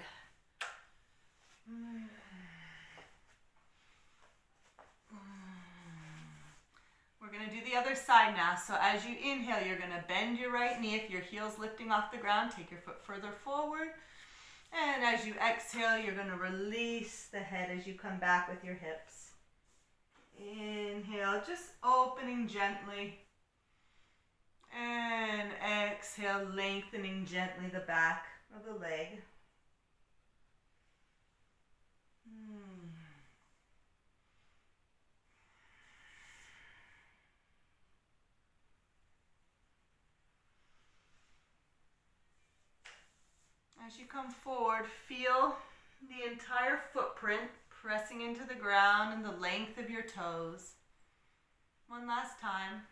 [SPEAKER 1] We're going to do the other side now. So as you inhale, you're going to bend your right knee. If your heel's lifting off the ground, take your foot further forward. And as you exhale, you're going to release the head as you come back with your hips. Inhale, just opening gently. And exhale, lengthening gently the back of the leg. As you come forward, feel the entire footprint pressing into the ground and the length of your toes. One last time.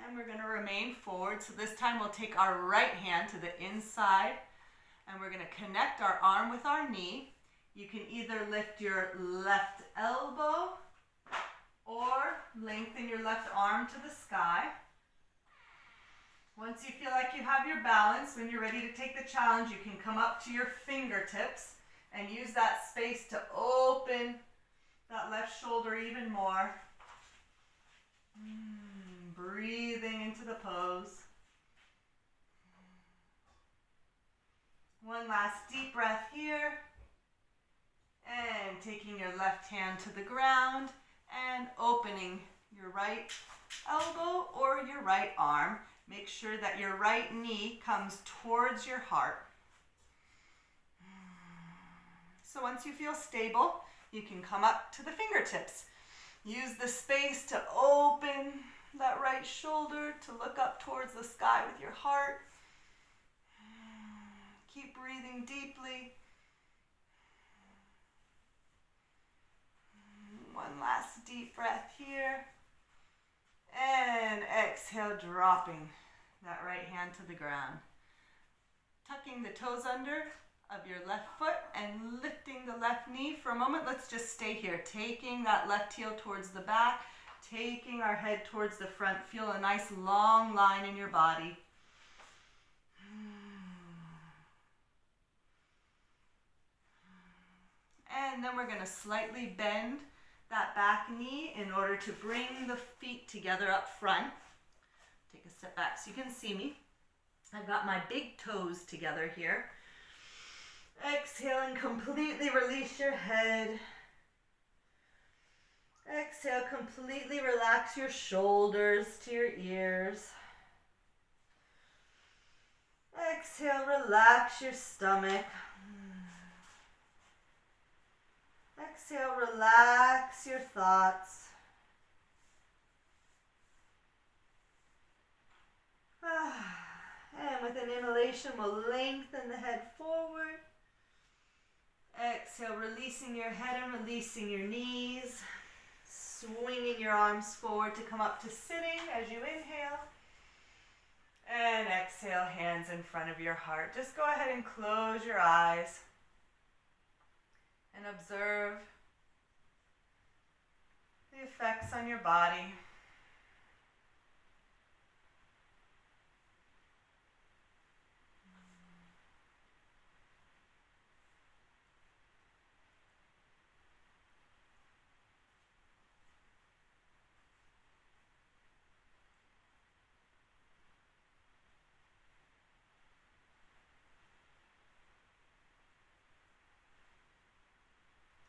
[SPEAKER 1] And we're going to remain forward. So this time we'll take our right hand to the inside And we're going to connect our arm with our knee. You can either lift your left elbow or lengthen your left arm to the sky. Once you feel like you have your balance, when you're ready to take the challenge, you can come up to your fingertips and use that space to open that left shoulder even more. Breathing into the pose. One last deep breath here. And taking your left hand to the ground and opening your right elbow or your right arm. Make sure that your right knee comes towards your heart. So once you feel stable, you can come up to the fingertips. Use the space to open that right shoulder to look up towards the sky with your heart. Keep breathing deeply. One last deep breath here. And exhale, dropping that right hand to the ground. Tucking the toes under of your left foot and lifting the left knee for a moment. Let's just stay here, taking that left heel towards the back, taking our head towards the front. Feel a nice long line in your body. And then we're going to slightly bend that back knee in order to bring the feet together up front. Take a step back so you can see me. I've got my big toes together here. Exhale and completely release your head. Exhale, completely relax your shoulders to your ears. Exhale, relax your stomach. Exhale, relax your thoughts. And with an inhalation, we'll lengthen the head forward. Exhale, releasing your head and releasing your knees. Swinging your arms forward to come up to sitting as you inhale. And exhale, hands in front of your heart. Just go ahead and close your eyes. And observe the effects on your body.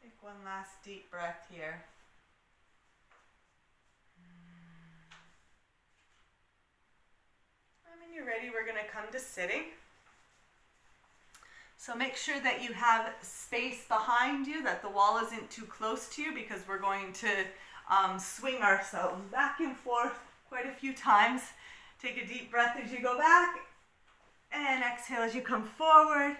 [SPEAKER 1] Take one last deep breath here. And when you're ready, we're going to come to sitting. So make sure that you have space behind you, that the wall isn't too close to you, because we're going to swing ourselves back and forth quite a few times. Take a deep breath as you go back, and exhale as you come forward.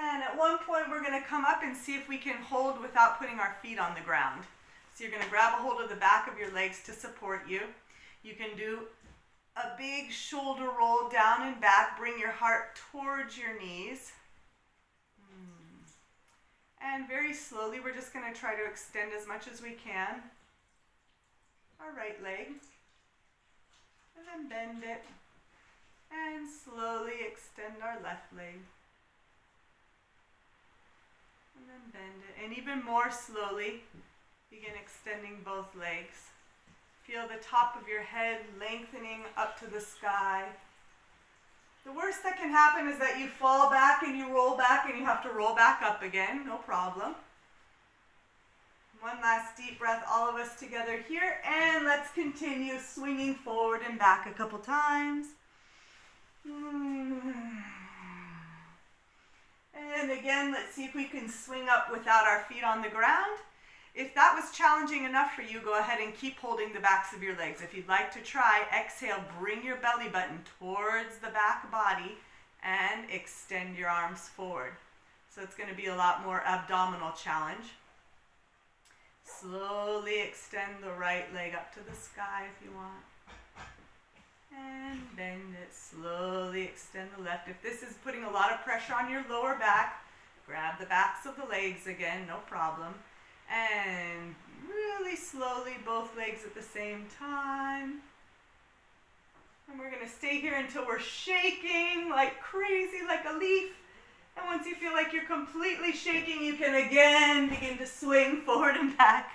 [SPEAKER 1] And at one point we're going to come up and see if we can hold without putting our feet on the ground. So you're going to grab a hold of the back of your legs to support you. You can do a big shoulder roll down and back. Bring your heart towards your knees. And very slowly we're just going to try to extend as much as we can our right leg. And then bend it. And slowly extend our left leg. And then bend it. And even more slowly, begin extending both legs. Feel the top of your head lengthening up to the sky. The worst that can happen is that you fall back and you roll back and you have to roll back up again. No problem. One last deep breath, all of us together here. And let's continue swinging forward and back a couple times. And again, let's see if we can swing up without our feet on the ground. If that was challenging enough for you, go ahead and keep holding the backs of your legs. If you'd like to try, exhale, bring your belly button towards the back body and extend your arms forward. So it's going to be a lot more abdominal challenge. Slowly extend the right leg up to the sky if you want. And bend it. Slowly extend the left. If this is putting a lot of pressure on your lower back, grab the backs of the legs again, no problem. And really slowly, both legs at the same time. And we're going to stay here until we're shaking like crazy, like a leaf. And once you feel like you're completely shaking, you can again begin to swing forward and back.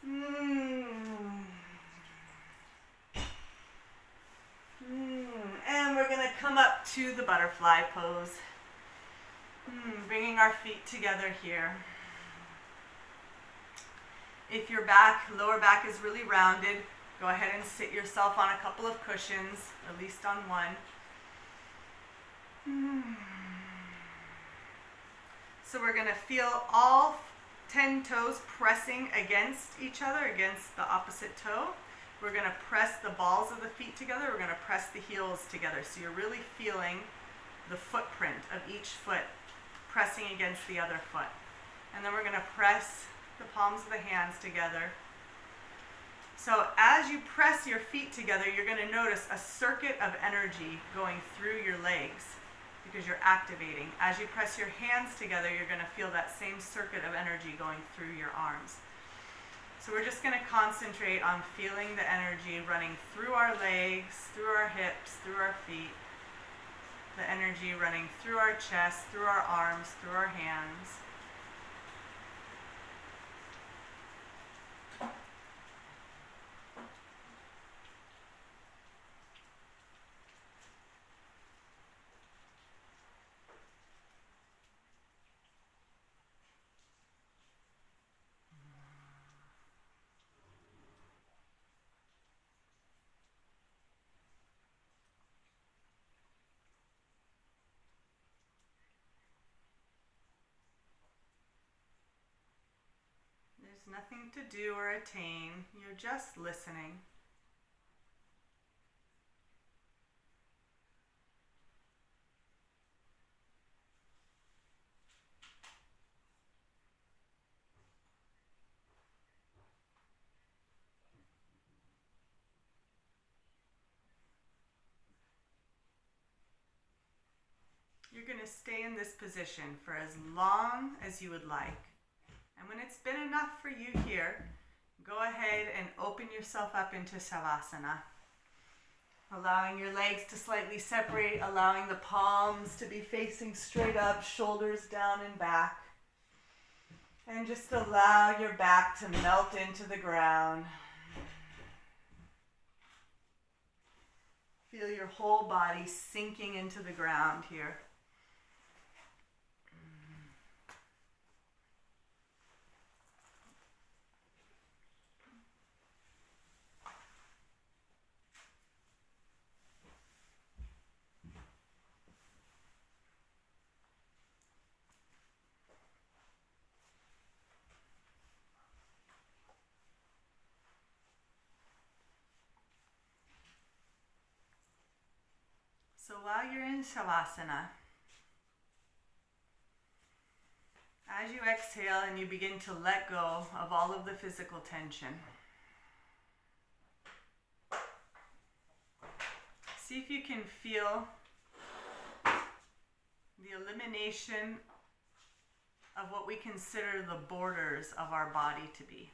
[SPEAKER 1] And we're going to come up to the butterfly pose. Bringing our feet together here. If your lower back is really rounded, go ahead and sit yourself on a couple of cushions, at least on one. So we're going to feel all 10 toes pressing against each other, against the opposite toe. We're going to press the balls of the feet together. We're going to press the heels together. So you're really feeling the footprint of each foot pressing against the other foot. And then we're going to press the palms of the hands together. So as you press your feet together, you're going to notice a circuit of energy going through your legs because you're activating. As you press your hands together, you're going to feel that same circuit of energy going through your arms. So we're just going to concentrate on feeling the energy running through our legs, through our hips, through our feet. The energy running through our chest, through our arms, through our hands. There's nothing to do or attain. You're just listening. You're going to stay in this position for as long as you would like. And when it's been enough for you here, go ahead and open yourself up into Savasana. Allowing your legs to slightly separate, allowing the palms to be facing straight up, shoulders down and back. And just allow your back to melt into the ground. Feel your whole body sinking into the ground here. So while you're in Shavasana, as you exhale and you begin to let go of all of the physical tension, see if you can feel the elimination of what we consider the borders of our body to be.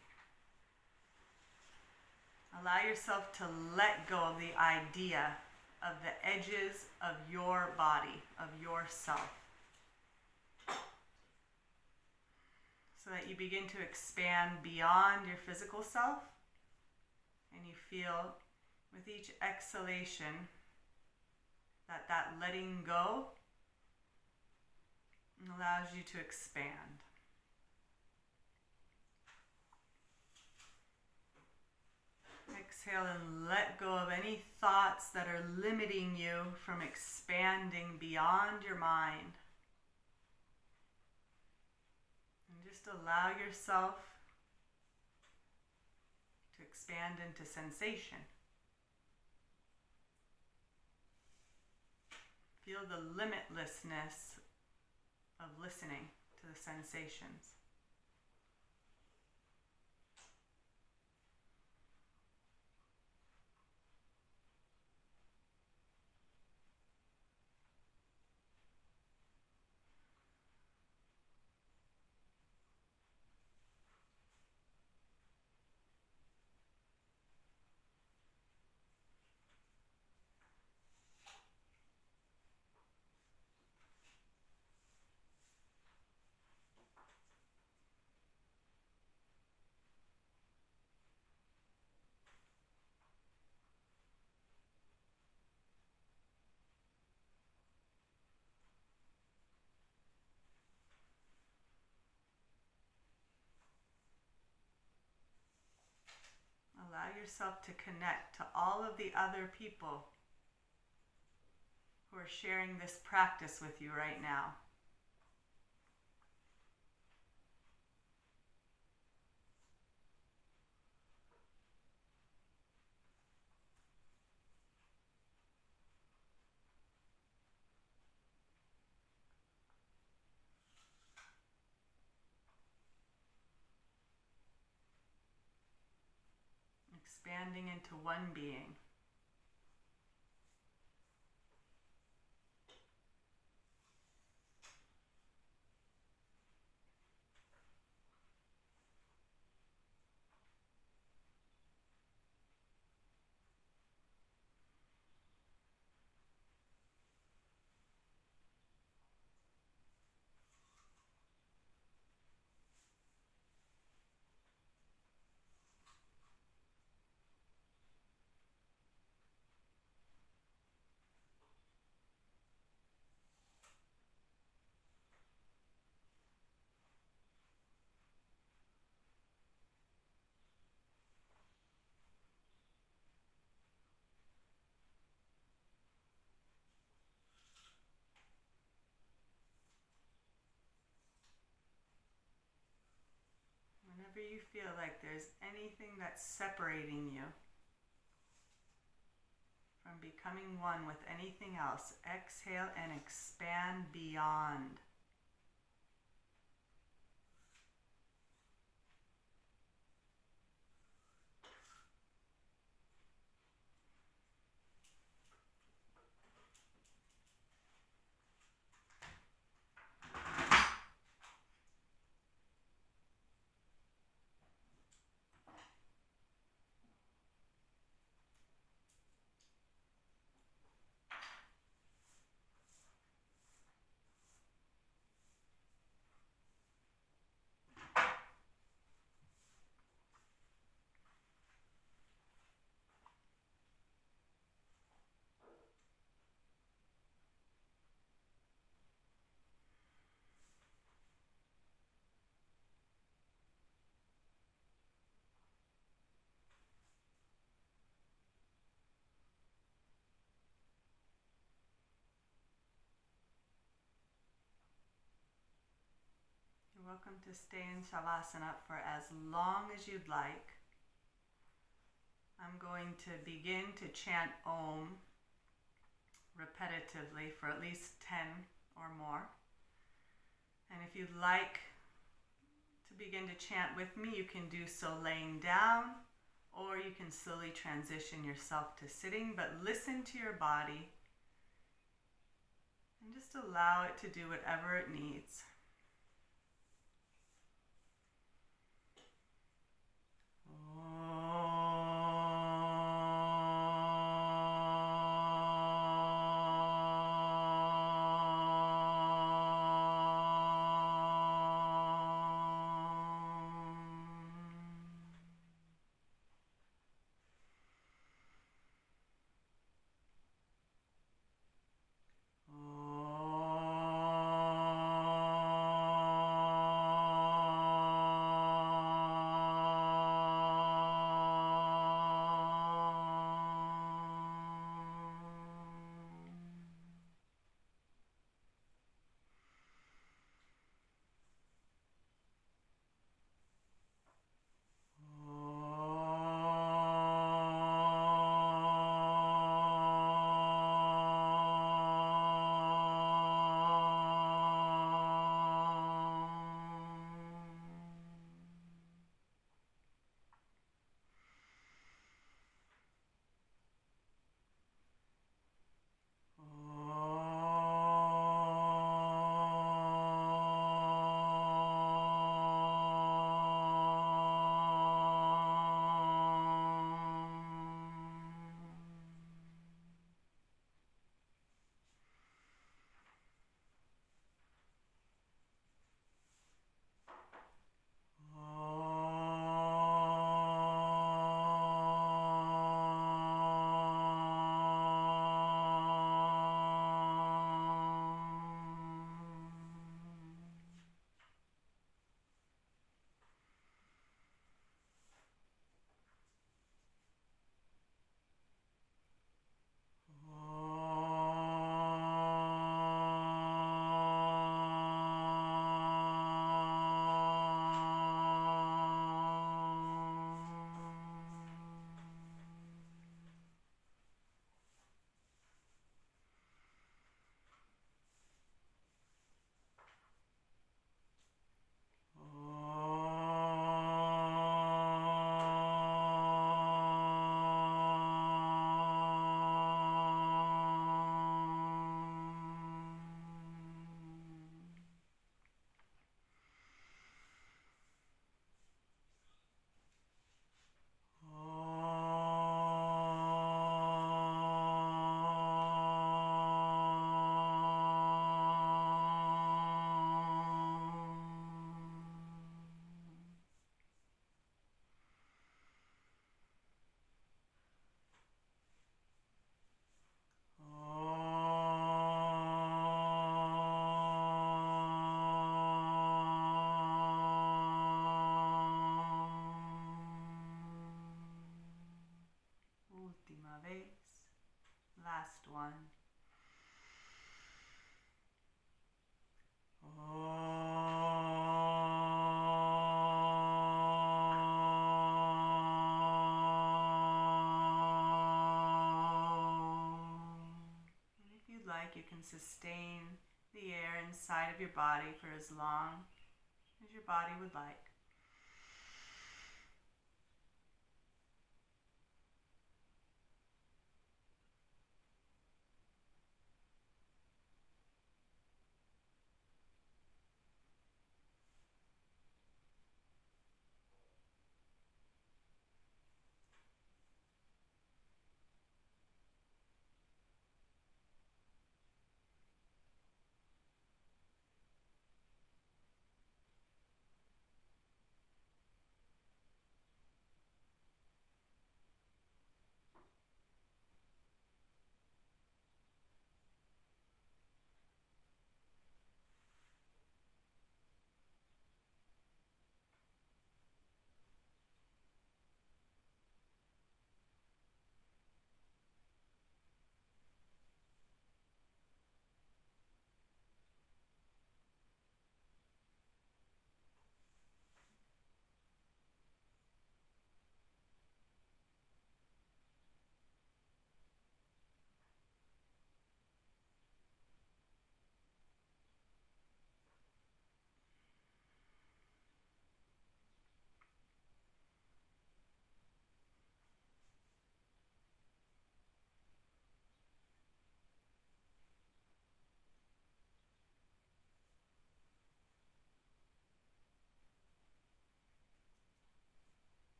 [SPEAKER 1] Allow yourself to let go of the idea of the edges of your body, of yourself. So that you begin to expand beyond your physical self, and you feel with each exhalation that letting go allows you to expand. Exhale and let go of any thoughts that are limiting you from expanding beyond your mind. And just allow yourself to expand into sensation. Feel the limitlessness of listening to the sensations. Allow yourself to connect to all of the other people who are sharing this practice with you right now. Expanding into one being. Whenever you feel like there's anything that's separating you from becoming one with anything else, exhale and expand beyond. You're welcome to stay in Shavasana for as long as you'd like. I'm going to begin to chant Om repetitively for at least 10 or more. And if you'd like to begin to chant with me, you can do so laying down, or you can slowly transition yourself to sitting, but listen to your body and just allow it to do whatever it needs. one. And if you'd like, you can sustain the air inside of your body for as long as your body would like.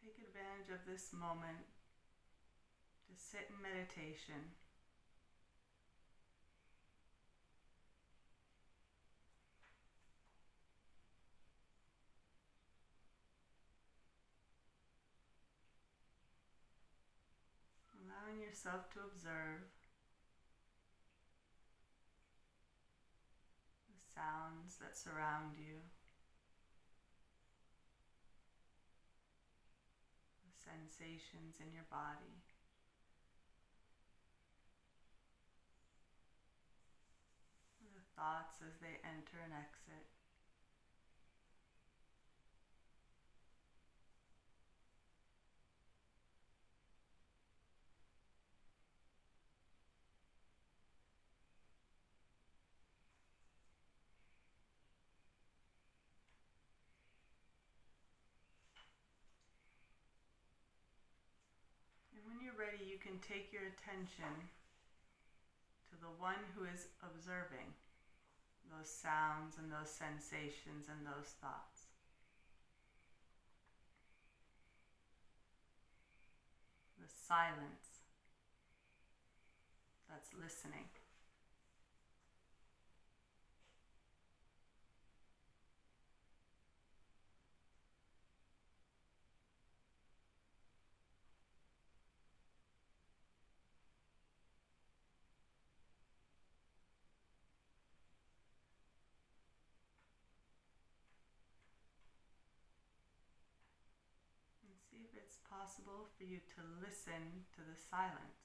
[SPEAKER 1] Take advantage of this moment to sit in meditation. Allowing yourself to observe the sounds that surround you, the sensations in your body, the thoughts as they enter and exit. And when you're ready, you can take your attention to the one who is observing those sounds and those sensations and those thoughts. The silence that's listening. And see if it's possible for you to listen to the silence.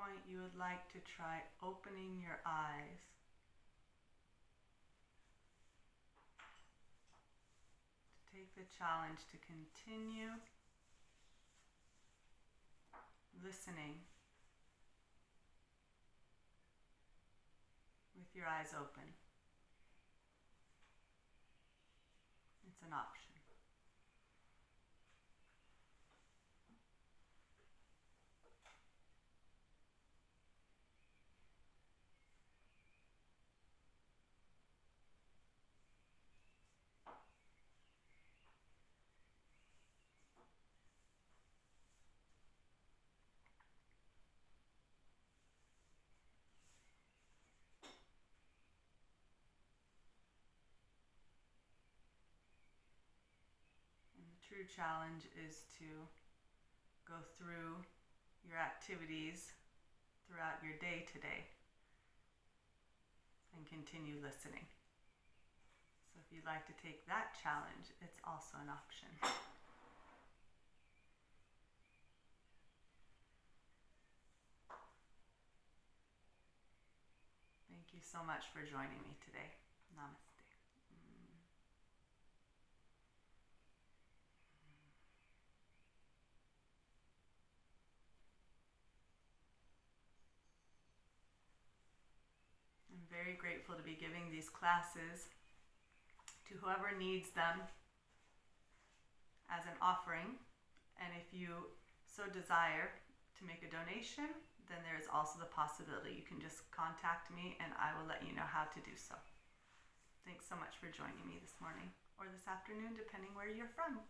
[SPEAKER 1] point you would like to try opening your eyes. Take the challenge to continue listening with your eyes open. It's an option. True challenge is to go through your activities throughout your day today and continue listening. So if you'd like to take that challenge, it's also an option. Thank you so much for joining me today. Namaste. I'm very grateful to be giving these classes to whoever needs them as an offering. And if you so desire to make a donation, then there is also the possibility you can just contact me and I will let you know how to do so. Thanks so much for joining me this morning or this afternoon, depending where you're from.